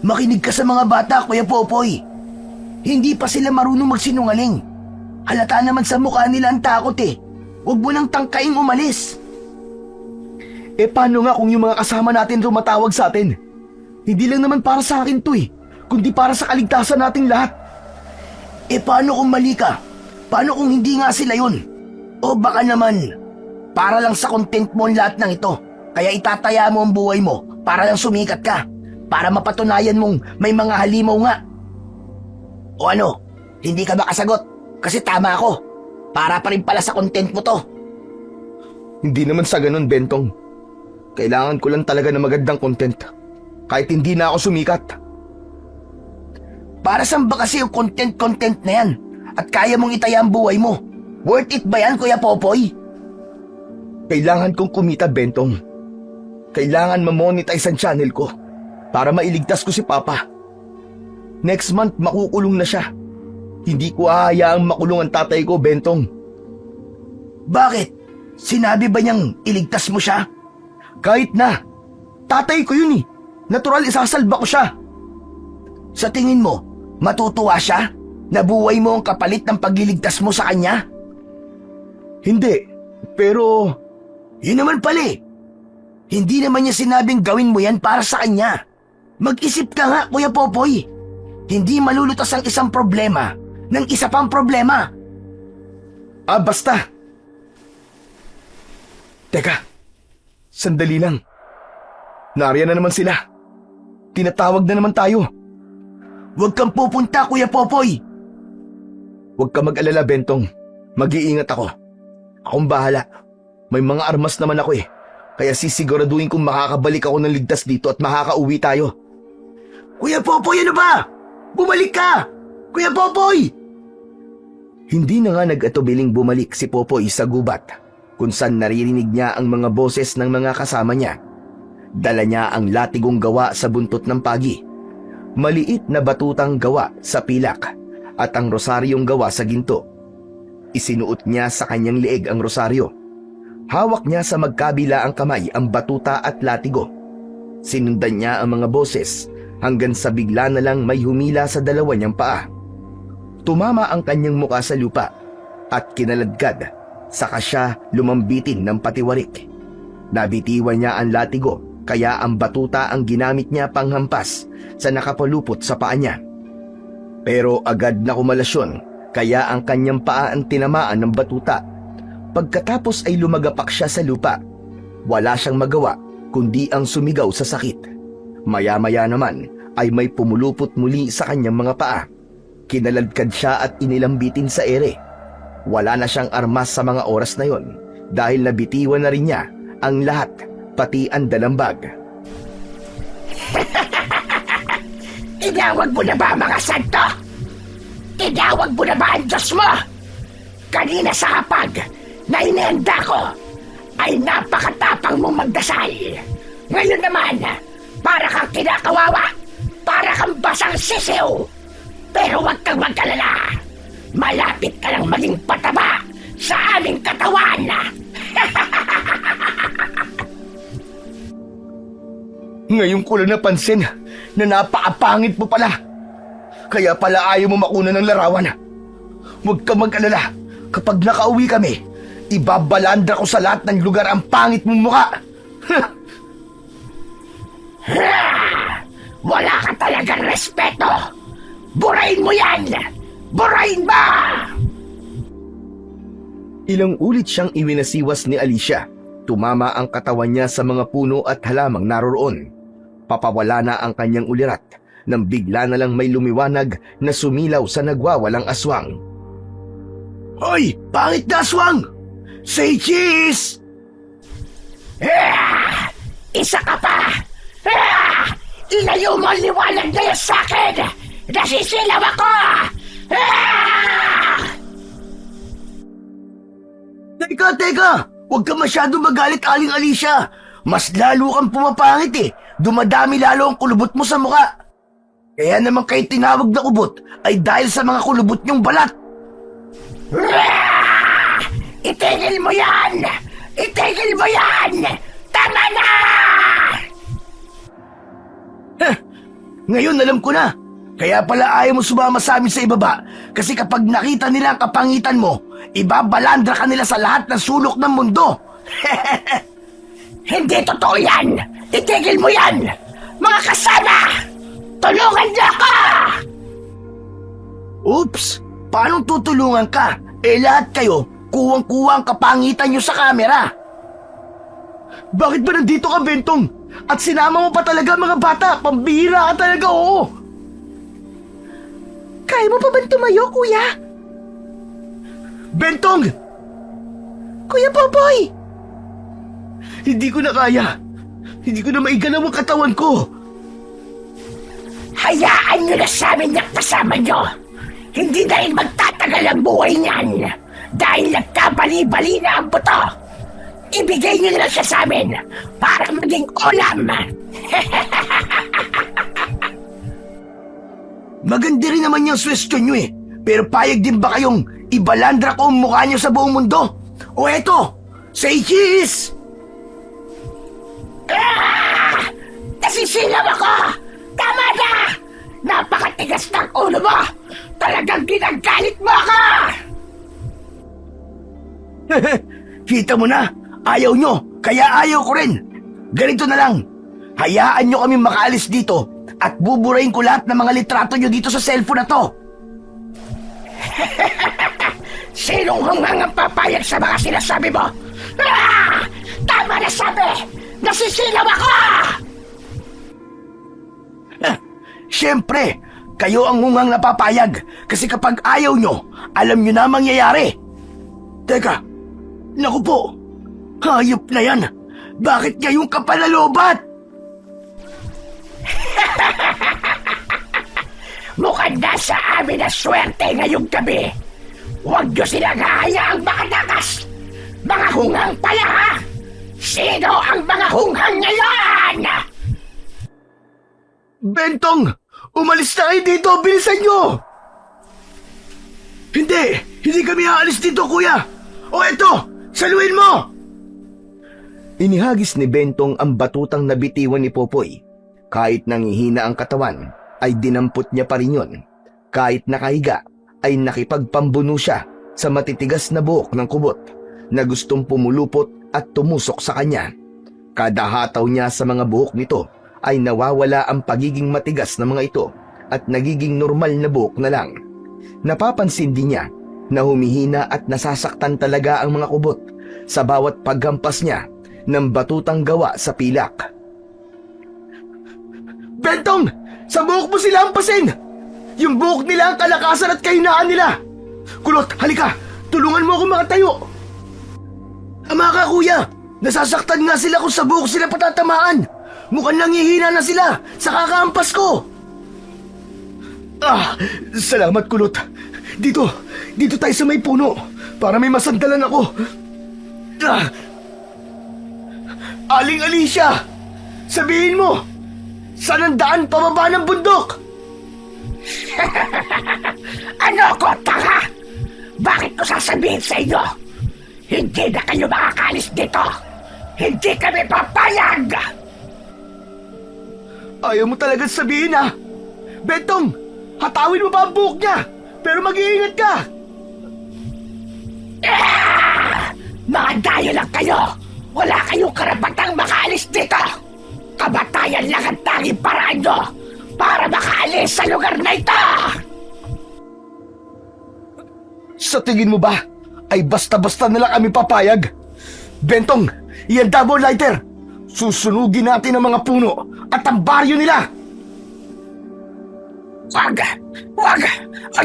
Makinig ka sa mga bata, Kuya Popoy. Hindi pa sila marunong magsinungaling. Halata naman sa mukha nila ang takot eh. Huwag mo nang tangkaing umalis. Paano nga kung yung mga kasama natin tumatawag sa atin? Hindi lang naman para sa akin to kundi para sa kaligtasan nating lahat. Paano kung mali ka? Paano kung hindi nga sila yun? O baka naman, para lang sa content mo ang lahat ng ito. Kaya itataya mo ang buhay mo para lang sumikat ka. Para mapatunayan mong may mga halimaw nga. O ano, hindi ka ba kasagot? Kasi tama ako. Para pa rin pala sa content mo to. Hindi naman sa ganun, Bentong. Kailangan ko lang talaga ng magandang content. Kahit hindi na ako sumikat. Para saan ba kasi yung content na yan? At kaya mong itaya ang buhay mo? Worth it ba yan, Kuya Popoy? Kailangan kong kumita, Bentong. Kailangan ma-monetize ang channel ko para mailigtas ko si Papa. Next month, makukulong na siya. Hindi ko hahayaang makulong ang tatay ko, Bentong. Bakit? Sinabi ba niyang iligtas mo siya? Kahit na. Tatay ko yun Natural, isasalba ko siya. Sa tingin mo, matutuwa siya? Nabuhay mo ang kapalit ng pagliligtas mo sa kanya? Hindi, pero... Yun naman pala Hindi naman niya sinabing gawin mo yan para sa kanya. Mag-isip ka nga, Kuya Popoy. Hindi malulutas ang isang problema ng isa pang problema. Basta. Teka, sandali lang. Nariyan na naman sila. Tinatawag na naman tayo. Huwag kang pupunta, Kuya Popoy. Huwag ka mag-alala, Bentong. Mag-iingat ako. Akong bahala. May mga armas naman ako eh. Kaya sisiguraduhin kong makakabalik ako ng ligtas dito at makakauwi tayo. Kuya Popoy, ano ba? Bumalik ka! Kuya Popoy! Hindi na nga nag-atubiling bumalik si Popoy sa gubat, kung saan naririnig niya ang mga boses ng mga kasama niya. Dala niya ang latigong gawa sa buntot ng pagi, maliit na batutang gawa sa pilak, at ang rosaryong gawa sa ginto. Isinuot niya sa kanyang leeg ang rosaryo. Hawak niya sa magkabila ang kamay ang batuta at latigo. Sinundan niya ang mga boses hanggang sa bigla na lang may humila sa dalawa niyang paa. Tumama ang kanyang muka sa lupa at kinaladkad, saka siya lumambitin ng patiwarik. Nabitiwan niya ang latigo, kaya ang batuta ang ginamit niya panghampas sa nakapalupot sa paa niya. Pero agad na kumalasyon, kaya ang kanyang paa ang tinamaan ng batuta. Pagkatapos ay lumagapak siya sa lupa. Wala siyang magawa kundi ang sumigaw sa sakit. Maya-maya naman ay may pumulupot muli sa kanyang mga paa. Kinaladkad siya at inilambitin sa ere. Wala na siyang armas sa mga oras na yon dahil nabitiwan na rin niya ang lahat, pati ang dalambag. Tinawag mo na ba mga santo? Tinawag mo na ba ang Diyos mo? Kanina sa hapag na inihanda ko ay napakatapang mong magdasal. Ngayon naman, para kang kinakawawa, para kang basang sisiw. Pero huwag kang mag-alala. Malapit ka lang maging pataba sa aming katawan. Ngayon ko lang napansin na napakapangit mo pala. Kaya pala ayaw mo makuna ng larawan. Huwag kang mag-alala. Kapag nakauwi kami, ibabalandra ko sa lahat ng lugar ang pangit mong mukha. Wala ka talagang respeto. Burahin mo yan! Burahin mo! Ilang ulit siyang iwinasiwas ni Alicia. Tumama ang katawan niya sa mga puno at halamang naroroon. Papawala na ang kanyang ulirat nang bigla na lang may lumiwanag na sumilaw sa nagwawalang aswang. Hoy! Pangit na aswang! Say cheese! Isa ka pa! Ilayo mo ang liwanag na yan sa akin! Nasisilaw ako! Teka! Huwag ka masyado magalit, Aling Alicia. Mas lalo kang pumapangit eh. Dumadami lalo ang kulubot mo sa muka. Kaya naman kayo tinawag na kubot ay dahil sa mga kulubot niyong balat. Itigil mo yan! Itigil mo yan! Tama na! Ngayon alam ko na. Kaya pala ayaw mo sumama sa amin sa ibaba. Kasi kapag nakita nila ang kapangitan mo, ibabalandra ka nila sa lahat ng sulok ng mundo. Hindi totoo yan! Itigil mo yan! Mga kasama! Tulungan niyo ako! Oops! Paano tutulungan ka? Lahat kayo, kuwang-kuwa ang kapangitan nyo sa kamera. Bakit ba nandito ka, Bentong? At sinama mo pa talaga mga bata? Pambihira ka talaga, oo! Kaya mo pa bang tumayo, kuya? Bentong! Kuya Popoy! Hindi ko na kaya. Hindi ko na maigalaw ang katawan ko. Hayaan niyo na sa amin yung kasama niyo! Hindi dahil magtatagal ang buhay niyan! Dahil nagkabali-bali na ang buto! Ibigay niyo na siya sa amin para maging ulam! Maganda rin naman yung swestyon nyo eh. Pero payag din ba kayong ibalandra ko ang mukha nyo sa buong mundo? O eto, say cheese! Nasisilaw ako! Tama na! Napakatigas ng ulo mo! Talagang ginagalit mo ako! Kita mo na, ayaw nyo, kaya ayaw ko rin. Ganito na lang, hayaan nyo kami makaalis dito at buburahin ko lahat ng mga litrato nyo dito sa cellphone na to. Sinong hungang papayag sa mga sinasabi mo? Tama na sabi! Nasisilaw ako! Siyempre, kayo ang hungang napapayag kasi kapag ayaw nyo, alam nyo na ang mangyayari. Teka, naku po, hayop na yan. Bakit kayong kapalalobat? Mukhang nasa amin na swerte ngayong gabi. Huwag niyo silang hahayaang makatakas. Mga hunghang pala ha? Sino ang mga hunghang ngayon? Bentong, umalis na kayo dito, bilisan nyo! Hindi kami aalis dito, kuya. O eto, saluhin mo! Inihagis ni Bentong ang batutang nabitiwan ni Popoy. Kahit nangihina ang katawan, ay dinampot niya pa rin yun. Kahit nakahiga, ay nakipagpambuno siya sa matitigas na buhok ng kubot na gustong pumulupot at tumusok sa kanya. Kada hataw niya sa mga buhok nito ay nawawala ang pagiging matigas na mga ito at nagiging normal na buhok na lang. Napapansin din niya na humihina at nasasaktan talaga ang mga kubot sa bawat paghampas niya ng batutang gawa sa pilak. Bentong, sa buhok mo sila hampasin! Yung buhok nila ang kalakasan at kahinaan nila! Kulot, halika! Tulungan mo ako makatayo! Ama ka, kuya! Nasasaktan nga sila kung sa buhok sila patatamaan! Mukhang nangihina na sila sa kakahampas ko! Salamat, Kulot. Dito tayo sa may puno para may masandalan ako. Aling Alicia, sabihin mo, saan ang daan pababa ng bundok? Ano ko, tanga? Bakit ko sasabihin sa inyo? Hindi na kayo makakalis dito. Hindi kami papayag. Ayaw mo talaga sabihin, ha? Bentong, hatawin mo ba ang buhok niya? Pero mag-iingat ka! Mga dayo lang kayo. Wala kayong karapatang makaalis dito. Kamatayan lang ang tanging paraan nyo para makaalis sa lugar na ito. Sa tingin mo ba, ay basta-basta na lang kami papayag? Bentong, iyan double lighter. Susunugin natin ang mga puno at ang baryo nila. Wag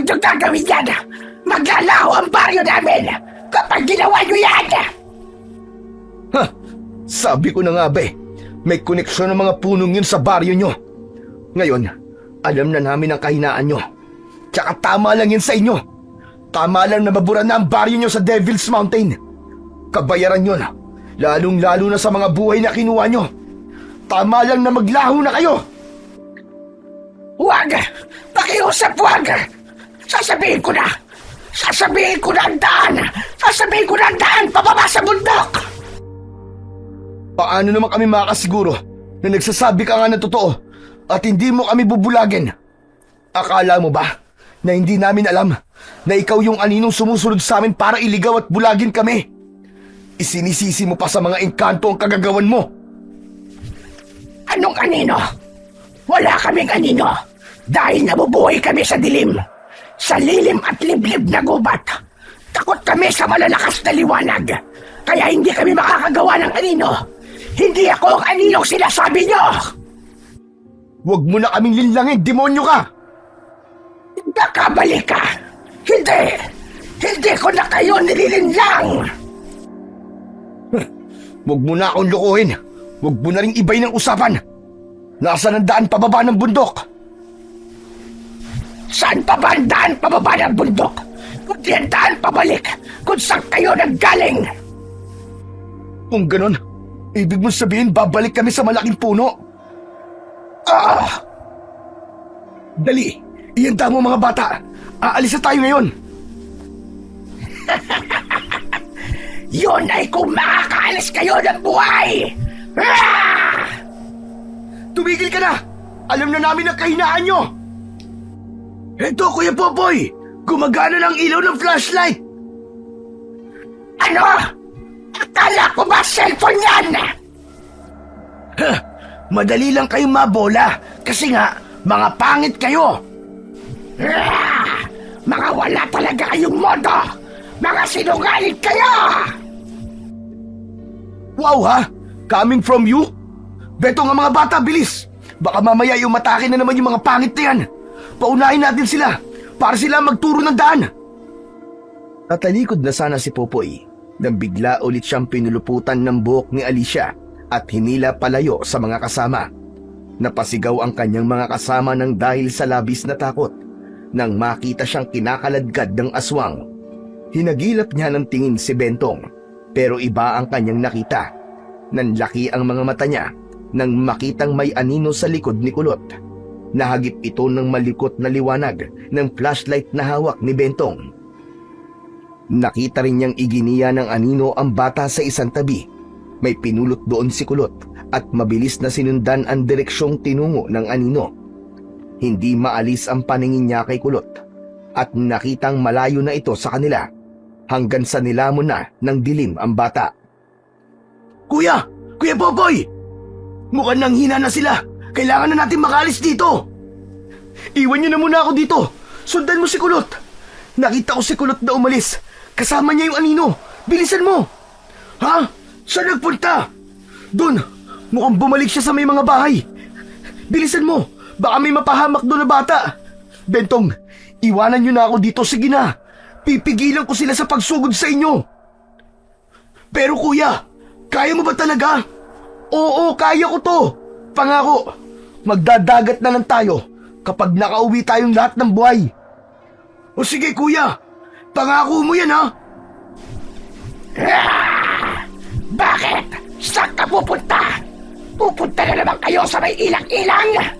nyo gagawin yan. Maglalaho ang baryo namin kapag ginawa nyo yan. Sabi ko na nga ba, may koneksyon ng mga punong yun sa baryo nyo. Ngayon, alam na namin ang kahinaan nyo. Tsaka tama lang yun sa inyo. Tama lang na mabura na ang baryo nyo sa Devil's Mountain. Kabayaran yun, lalong-lalo na sa mga buhay na kinuha nyo. Tama lang na maglaho na kayo. Huwag! Pakiusap, huwag! Sasabihin ko na ang daan! Sasabihin ko na ang daan pababa sa bundok! Paano naman kami makakasiguro na nagsasabi ka nga ng totoo at hindi mo kami bubulagin? Akala mo ba na hindi namin alam na ikaw yung aninong sumusunod sa amin para iligaw at bulagin kami? Isinisisi mo pa sa mga engkanto ang kagagawan mo. Anong anino? Wala kaming anino dahil nabubuhay kami sa dilim. Sa lilim at liblib na gubat. Takot kami sa malalakas na liwanag. Kaya hindi kami makakagawa ng anino. Hindi ako ang aninong sinasabi nyo! Huwag mo na kaming linlangin, demonyo ka! Nakabalik ka! Hindi ko na kayo nililinlang! Huwag mo na akong lokohin. Huwag mo na rin ibay ng usapan. Nasaan ang daan pababa ng bundok? Saan pa ba ang daan pababa ng bundok? Kundi ang daan pabalik kung saan kayo nanggaling! Kung ganon, ibig mong sabihin babalik kami sa malaking puno? Dali, ihanda mo mga bata. Aalis na tayo ngayon. Yun ay kung makakaalis kayo ng buhay! Tumigil ka na! Alam na namin ang kahinaan nyo! Eto, Kuya Popoy! Gumagana ng ilaw ng flashlight! Ano? Akala ko ba cellphone yan? Madali lang kayong mabola kasi nga, mga pangit kayo! Mga wala talaga kayong modo! Mga sinungaling kayo! Wow ha? Coming from you? Beto nga mga bata, bilis! Baka mamaya umatake na naman yung mga pangit na yan. Paunahin natin sila para sila magturo ng daan. Tatalikod na sana si Popoy nang bigla ulit siyang pinuluputan ng buhok ni Alicia at hinila palayo sa mga kasama. Napasigaw ang kanyang mga kasama ng dahil sa labis na takot nang makita siyang kinakaladkad ng aswang. Hinagilap niya ng tingin si Bentong pero iba ang kanyang nakita. Nanlaki ang mga mata niya nang makitang may anino sa likod ni Kulot. Nahagip ito ng malikot na liwanag ng flashlight na hawak ni Bentong. Nakita rin niyang iginiya ng anino ang bata sa isang tabi. May pinulot doon si Kulot at mabilis na sinundan ang direksyong tinungo ng anino. Hindi maalis ang paningin niya kay Kulot at nakitang malayo na ito sa kanila hanggang sa nilamon na ng dilim ang bata. Kuya! Kuya Popoy! Mukhang nanghina na sila. Kailangan na natin makaalis dito. Iwan niyo na muna ako dito. Sundan mo si Kulot. Nakita ko si Kulot na umalis. Kasama niya yung anino. Bilisan mo. Ha? Saan nagpunta? Doon. Mukhang bumalik siya sa may mga bahay. Bilisan mo. Baka may mapahamak doon na bata. Bentong, iwanan niyo na ako dito. Sige na. Pipigilan ko sila sa pagsugod sa inyo. Pero kuya, kaya mo ba talaga? Oo, kaya ko to. Pangako. Magdadagat na lang tayo kapag nakauwi tayong lahat ng buhay. O sige kuya, pangako mo yan ha? Bakit? Saan ka pupunta? Pupunta na naman kayo sa may ilang-ilang!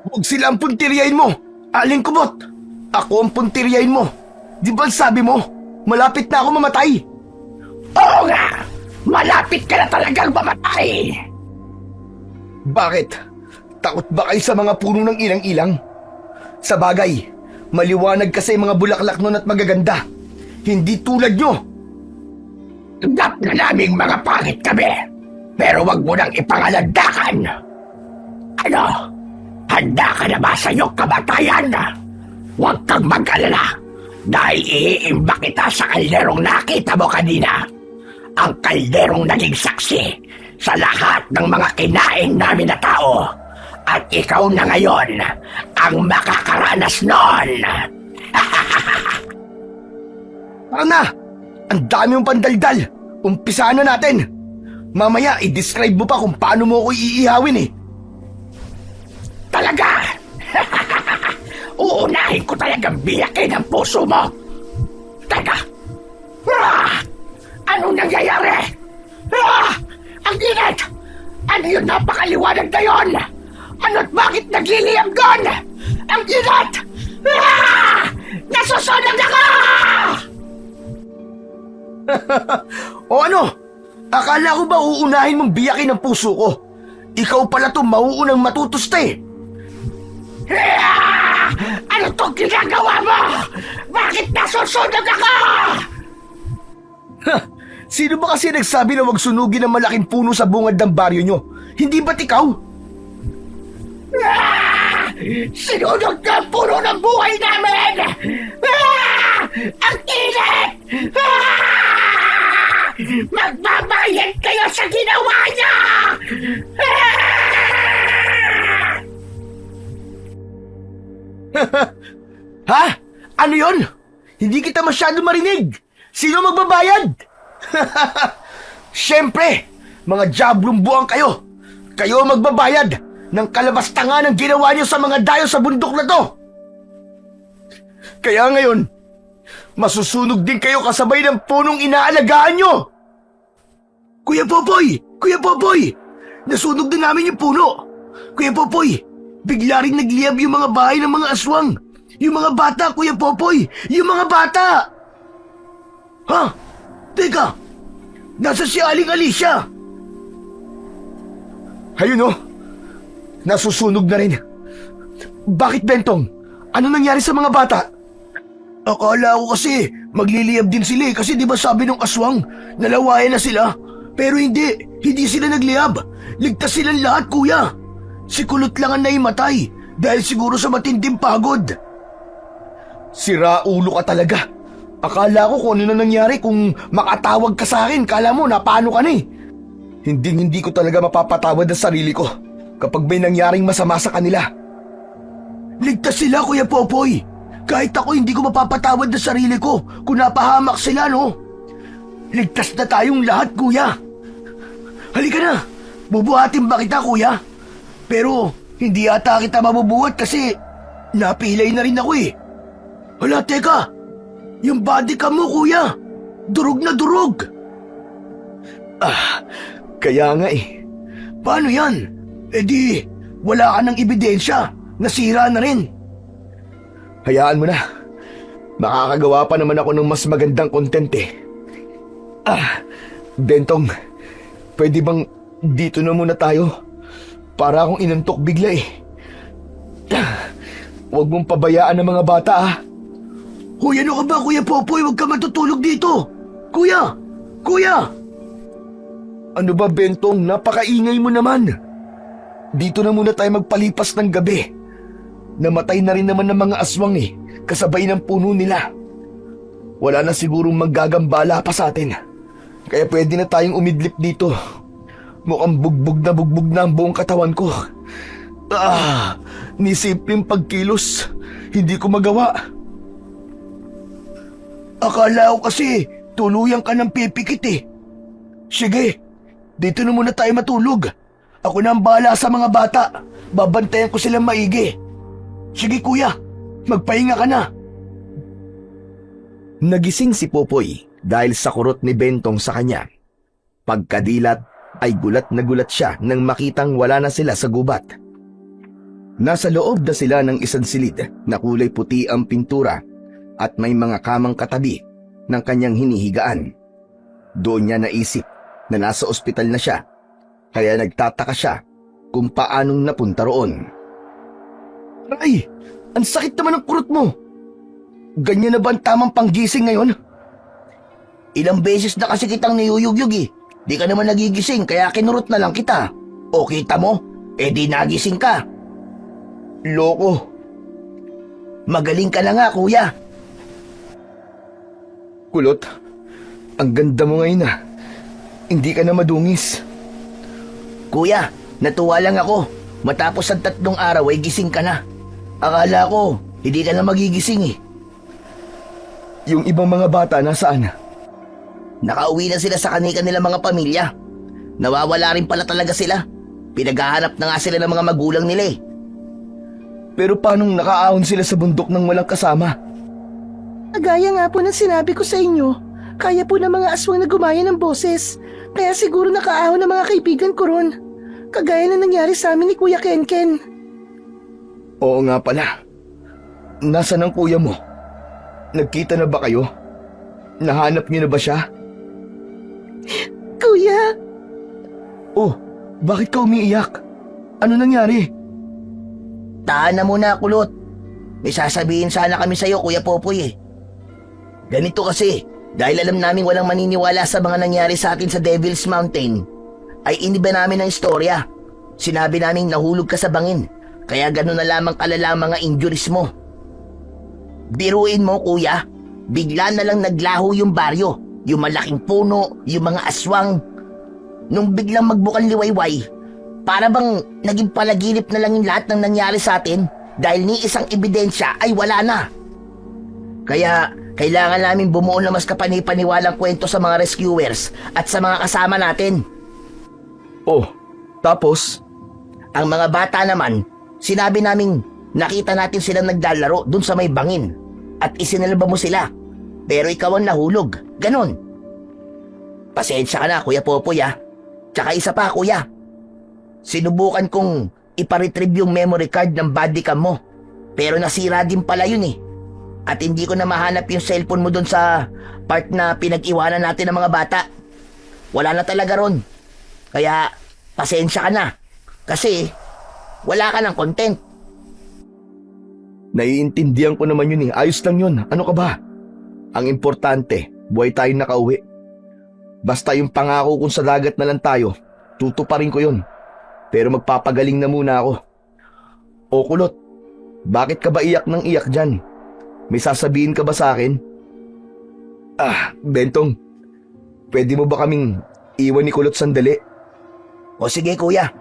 Huwag sila ang puntiryahin mo. Aling Kubot. Ako ang puntiryahin mo. Di ba sabi mo, malapit na ako mamatay? Oo nga! Malapit ka na talagang mamatay! Bakit? Takot ba kayo sa mga puno ng ilang-ilang? Sa bagay, maliwanag kasi mga bulaklak nun at magaganda. Hindi tulad nyo. Tugap na naming mga pangit kami, pero wag mo nang ipangalandakan. Ano? Handa ka na ba sa iyong kamatayan? Huwag kang mag-alala dahil iimba kita sa kalderong nakita mo kanina. Ang kalderong naging saksi sa lahat ng mga kinain namin na tao. At ikaw na ngayon ang makakaranas nun. Tara na! Ang dami mong pandaldal. Umpisahan na natin. Mamaya, i-describe mo pa kung paano mo ako iihawin eh. Talaga? Uunahin ko talagang biyakin ang puso mo. Teka. Anong nangyayari? Ang init! Ano yung napakaliwanag na yun? Ano't bakit nagliliyam doon? Ang init! Nasusunog ako! O ano? Akala ko ba uunahin mong biyakin ang puso ko? Ikaw pala to mauunang matutusta eh. Ano tong ginagawa mo? Bakit nasusunog ako? Sino ba kasi nagsabi na wag sunugin ang malaking puno sa bungad ng baryo nyo? Hindi ba't ikaw? Sinunog na ang puno ng buhay namin! Ang init! Magbabayad kayo sa ginawa niya! Ha? Ano yon? Hindi kita masyado marinig. Sino magbabayad? Siyempre, mga jablong buwang kayo. Kayo magbabayad ng kalabastangan ng ginawa niyo sa mga dayo sa bundok na to. Kaya ngayon, masusunog din kayo kasabay ng punong inaalagaan nyo. Kuya Popoy! Kuya Popoy! Nasunog din namin yung puno. Kuya Popoy, bigla rin nagliyab yung mga bahay ng mga aswang. Yung mga bata, Kuya Popoy! Yung mga bata! Ha? Teka! Nasa si Aling Alicia! Ayun oh, nasusunog na rin. Bakit, Bentong? Ano nangyari sa mga bata? Akala ko kasi magliliyab din sila eh, kasi di ba sabi ng aswang, nalawayan na sila. Pero hindi sila nagliyab. Ligtas silang lahat, kuya. Si Kulot lang ang naimatay dahil siguro sa matinding pagod. Sira ulo ka talaga. Akala ko kung ano na nangyari kung makatawag ka sa akin. Kala mo napaano ka na eh. Hindi ko talaga mapapatawad ang sarili ko kapag may nangyaring masama sa kanila. Ligtas sila, Kuya Popoy. Kahit ako hindi ko mapapatawad na sarili ko kung napahamak sila, no? Ligtas na tayong lahat, kuya. Halika na. Bubuhatin ba kita, kuya? Pero hindi ata kita mabubuhat kasi napilay na rin ako eh. Hala, teka. Yung body cam mo, kuya. Durog na durog. Kaya nga eh. Paano yan? Eh di, wala ka ng ebidensya. Nasira na rin. Hayaan mo na. Makakagawa pa naman ako ng mas magandang content eh. Bentong, pwede bang dito na muna tayo? Para akong inantok bigla eh. Huwag mong pabayaan ang mga bata ah. Hoy, ano ka ba, Kuya Popoy? Huwag ka matutulog dito. Kuya! Kuya! Ano ba, Bentong? Napakaingay mo naman. Dito na muna tayo magpalipas ng gabi. Namatay na rin naman ng mga aswang eh, kasabay ng puno nila. Wala na sigurong maggagambala pa sa atin. Kaya pwede na tayong umidlip dito. Mukhang bugbog na ang buong katawan ko. Ni simpleng pagkilos, hindi ko magawa. Akala ko kasi tuluyan ka ng pipikit eh. Sige, dito na muna tayo matulog. Ako na ang bahala sa mga bata. Babantayan ko silang maigi. Sige kuya, magpahinga ka na. Nagising si Popoy dahil sa kurot ni Bentong sa kanya. Pagkadilat ay gulat na gulat siya nang makitang wala na sila sa gubat. Nasa loob na sila ng isang silid na kulay puti ang pintura at may mga kamang katabi ng kanyang hinihigaan. Doon niya naisip na nasa ospital na siya, kaya nagtataka siya kung paanong napunta roon. Ay, ang sakit naman ng kurot mo. Ganyan na ba ang tamang panggising ngayon? Ilang beses na kasi kitang niyuyugyug eh. Di ka naman nagigising kaya kinurot na lang kita. O kita mo, di nagising ka. Loko. Magaling ka na nga kuya. Kulot, ang ganda mo ngayon ah. Hindi ka na madungis. Kuya, natuwa lang ako. Matapos ang 3 araw ay gising ka na. Akala ko, hindi ka na magigising eh. Yung ibang mga bata nasaan? Nakauwi na sila sa kanilang mga pamilya. Nawawala rin pala talaga sila. Pinaghahanap na nga sila ng mga magulang nila eh. Pero paanong nakaahon sila sa bundok ng walang kasama? Gaya nga po ng sinabi ko sa inyo, kaya po ng mga aswang na gumaya ng boses. Kaya siguro nakaahon ng mga kaibigan ko ron. Kagaya na nangyari sa amin ni Kuya Kenken. Oo nga pala. Nasaan ang kuya mo? Nagkita na ba kayo? Nahanap niyo na ba siya? Kuya! Oh, bakit ka umiiyak? Ano nangyari? Tahan na muna, kulot. May sasabihin sana kami sa'yo, Kuya Popoy eh. Ganito kasi, dahil alam namin walang maniniwala sa mga nangyari sa atin sa Devil's Mountain, ay iniba namin ang istorya. Sinabi namin nahulog ka sa bangin, kaya gano'n na lamang kalala ang mga injuries mo. Biruin mo, kuya, bigla na lang naglaho yung baryo, yung malaking puno, yung mga aswang. Nung biglang magbukang liwayway, para bang naging palaginip na lang yung lahat ng nangyari sa atin dahil ni isang ebidensya ay wala na. Kaya kailangan namin bumuo na mas kapanipaniwalang kwento sa mga rescuers at sa mga kasama natin. Oh, tapos? Ang mga bata naman, sinabi naming nakita natin silang naglalaro dun sa may bangin at isinalba mo sila. Pero ikaw ang nahulog, ganon. Pasensya ka na, Kuya Popoy ah. Tsaka isa pa, kuya. Sinubukan kong iparetrieve yung memory card ng body cam mo. Pero nasira din pala yun eh. At hindi ko na mahanap yung cellphone mo dun sa part na pinag-iwanan natin ng mga bata. Wala na talaga ron. Kaya pasensya ka na. Kasi wala ka ng content. Naiintindihan ko naman yun eh. Ayos lang yun. Ano ka ba? Ang importante, buhay tayong nakauwi. Basta yung pangako kung sa dagat na lang tayo, tutuparin ko yun. Pero magpapagaling na muna ako. O Kulot, bakit ka ba iyak ng iyak dyan? May sasabihin ka ba sa akin? Bentong, pwede mo ba kaming iwan ni Kulot sandali? O sige kuya.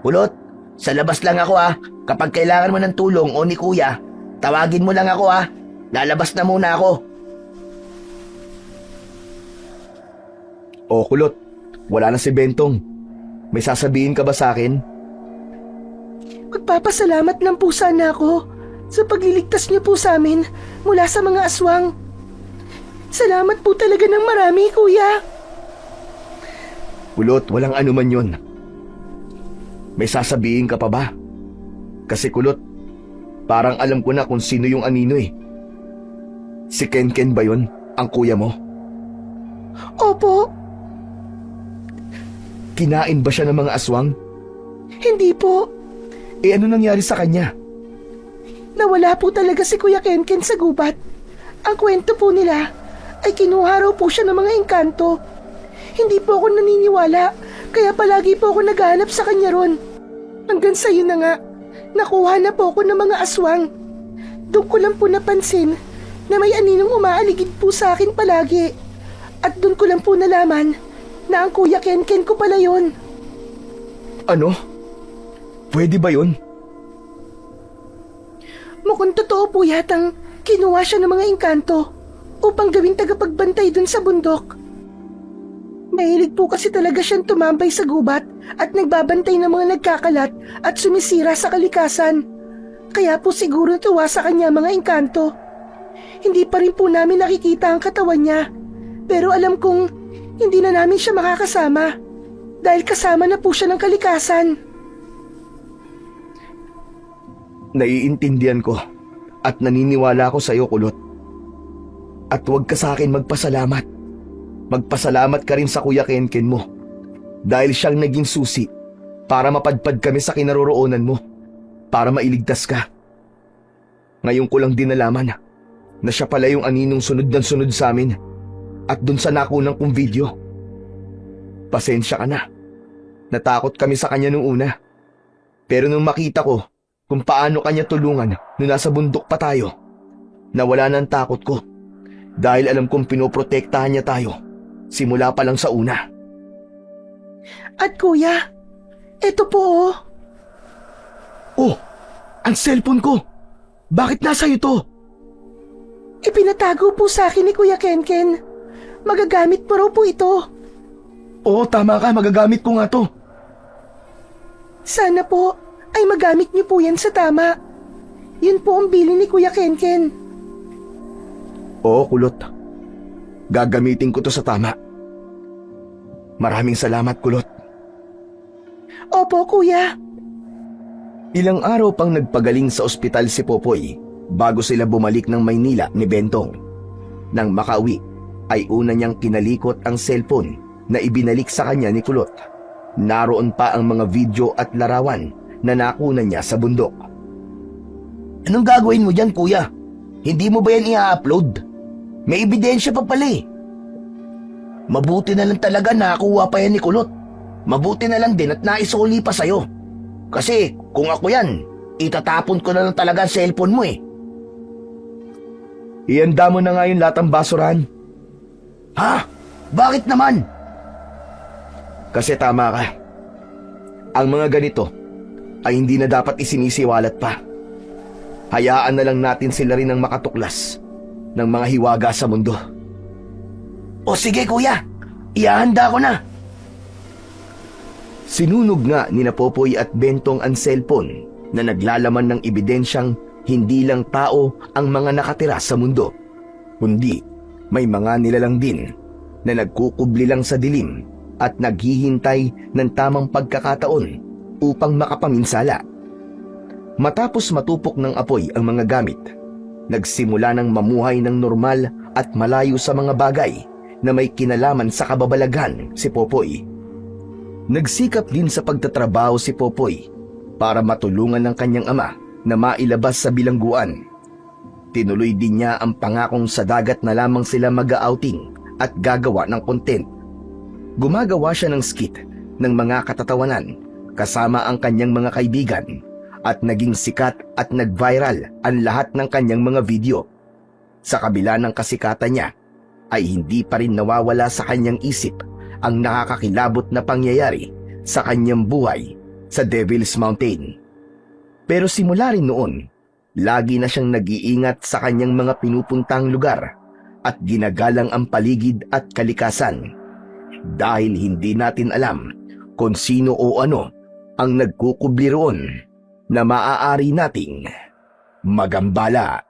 Kulot, sa labas lang ako ah. Kapag kailangan mo ng tulong o ni kuya, tawagin mo lang ako ah. Lalabas na muna ako. O Kulot, wala na si Bentong. May sasabihin ka ba sa akin? Magpapasalamat lang po sana ako sa pagliligtas niyo po sa amin mula sa mga aswang. Salamat po talaga ng marami, Kuya. Kulot, walang anuman yon. May sasabihin ka pa ba? Kasi Kulot, parang alam ko na kung sino yung anino eh. Si Ken ba yun, ang kuya mo? Opo, Kinain ba siya ng mga aswang? hindi po. Eh ano nangyari sa kanya? Nawala po talaga si Kuya Kenken sa gubat. Ang kwento po nila ay kinuha raw po siya ng mga engkanto. Hindi po ako naniniwala, kaya palagi po ako naghahanap sa kanya ron. Hanggang sa yun na nga, nakuha na po ako ng mga aswang. Doon ko lang po napansin na may aninong umaaligid po sa akin palagi. At doon ko lang po nalaman na ang Kuya Kenken ko pala yun. Ano? Pwede ba yun? Mukhang totoo po yatang kinuha siya ng mga engkanto upang gawing tagapagbantay dun sa bundok. Mahilig po kasi talaga siyang tumambay sa gubat at nagbabantay ng mga nagkakalat at sumisira sa kalikasan. Kaya po siguro tuwa sa kanya mga engkanto. Hindi pa rin po namin nakikita ang katawan niya. Pero alam kong hindi na namin siya makakasama dahil kasama na po siya ng kalikasan. Naiintindihan ko at naniniwala ako sa iyo, Kulot. At huwag ka sa akin magpasalamat. Magpasalamat ka rin sa Kuya Kenken mo dahil siyang naging susi para mapadpad kami sa kinaroroonan mo, para mailigtas ka. Ngayon ko lang din nalaman na siya pala yung aninong sunod ng sunod sa amin at dun sa nakunang kong video. Pasensya ka na. Natakot kami sa kanya nung una. Pero nung makita ko kung paano kanya tulungan nung nasa bundok pa tayo, nawala ng takot ko dahil alam kong pinoprotektahan niya tayo simula pa lang sa una. At Kuya, eto po oh. Oh, ang cellphone ko! Bakit nasa iyo to? Ipinatago po sa akin ni Kuya Kenken. Magagamit mo raw po ito. Oo, tama ka. Magagamit ko nga to. Sana po ay magamit niyo po yan sa tama. Yun po ang bili ni Kuya Kenken. Oo, Kulot. Gagamitin ko to sa tama. Maraming salamat, Kulot. Opo, Kuya. Ilang araw pang nagpagaling sa ospital si Popoy bago sila bumalik ng Maynila ni Bentong. Nang makauwi, ay una niyang kinalikot ang cellphone na ibinalik sa kanya ni Kulot. Naroon pa ang mga video at larawan na nakunan niya sa bundok. Anong gagawin mo dyan, Kuya? Hindi mo ba yan i-upload? May ebidensya pa pala eh. Mabuti na lang talaga nakakuha pa yan ni Kulot. Mabuti na lang din at naisuli pa sa'yo. Kasi kung ako yan, itatapon ko na lang talaga ang cellphone mo eh. Ihanda mo na nga yung latang basurahan. Ha? Bakit naman? Kasi tama ka. Ang mga ganito ay hindi na dapat isinisiwalat pa. Hayaan na lang natin sila rin ang makatuklas ng mga hiwaga sa mundo. O sige, Kuya. Ihahanda ko na. Sinunog nga ni Popoy at Bentong ang cellphone na naglalaman ng ebidensyang hindi lang tao ang mga nakatira sa mundo, kundi may mga nilalang din na nagkukubli lang sa dilim at naghihintay ng tamang pagkakataon upang makapaminsala. Matapos matupok ng apoy ang mga gamit, nagsimula ng mamuhay ng normal at malayo sa mga bagay na may kinalaman sa kababalaghan si Popoy. Nagsikap din sa pagtatrabaho si Popoy para matulungan ng kanyang ama na mailabas sa bilangguan. Tinuloy din niya ang pangakong sa dagat na lamang sila mag-outing at gagawa ng content. Gumagawa siya ng skit ng mga katatawanan kasama ang kanyang mga kaibigan at naging sikat at nag-viral ang lahat ng kanyang mga video. Sa kabila ng kasikatan niya, ay hindi pa rin nawawala sa kanyang isip ang nakakakilabot na pangyayari sa kanyang buhay sa Devil's Mountain. Pero simula rin noon, Lagi na siyang nag-iingat sa kanyang mga pinupuntang lugar at ginagalang ang paligid at kalikasan. Dahil hindi natin alam kung sino o ano ang nagkukubli roon na maaari nating magambala.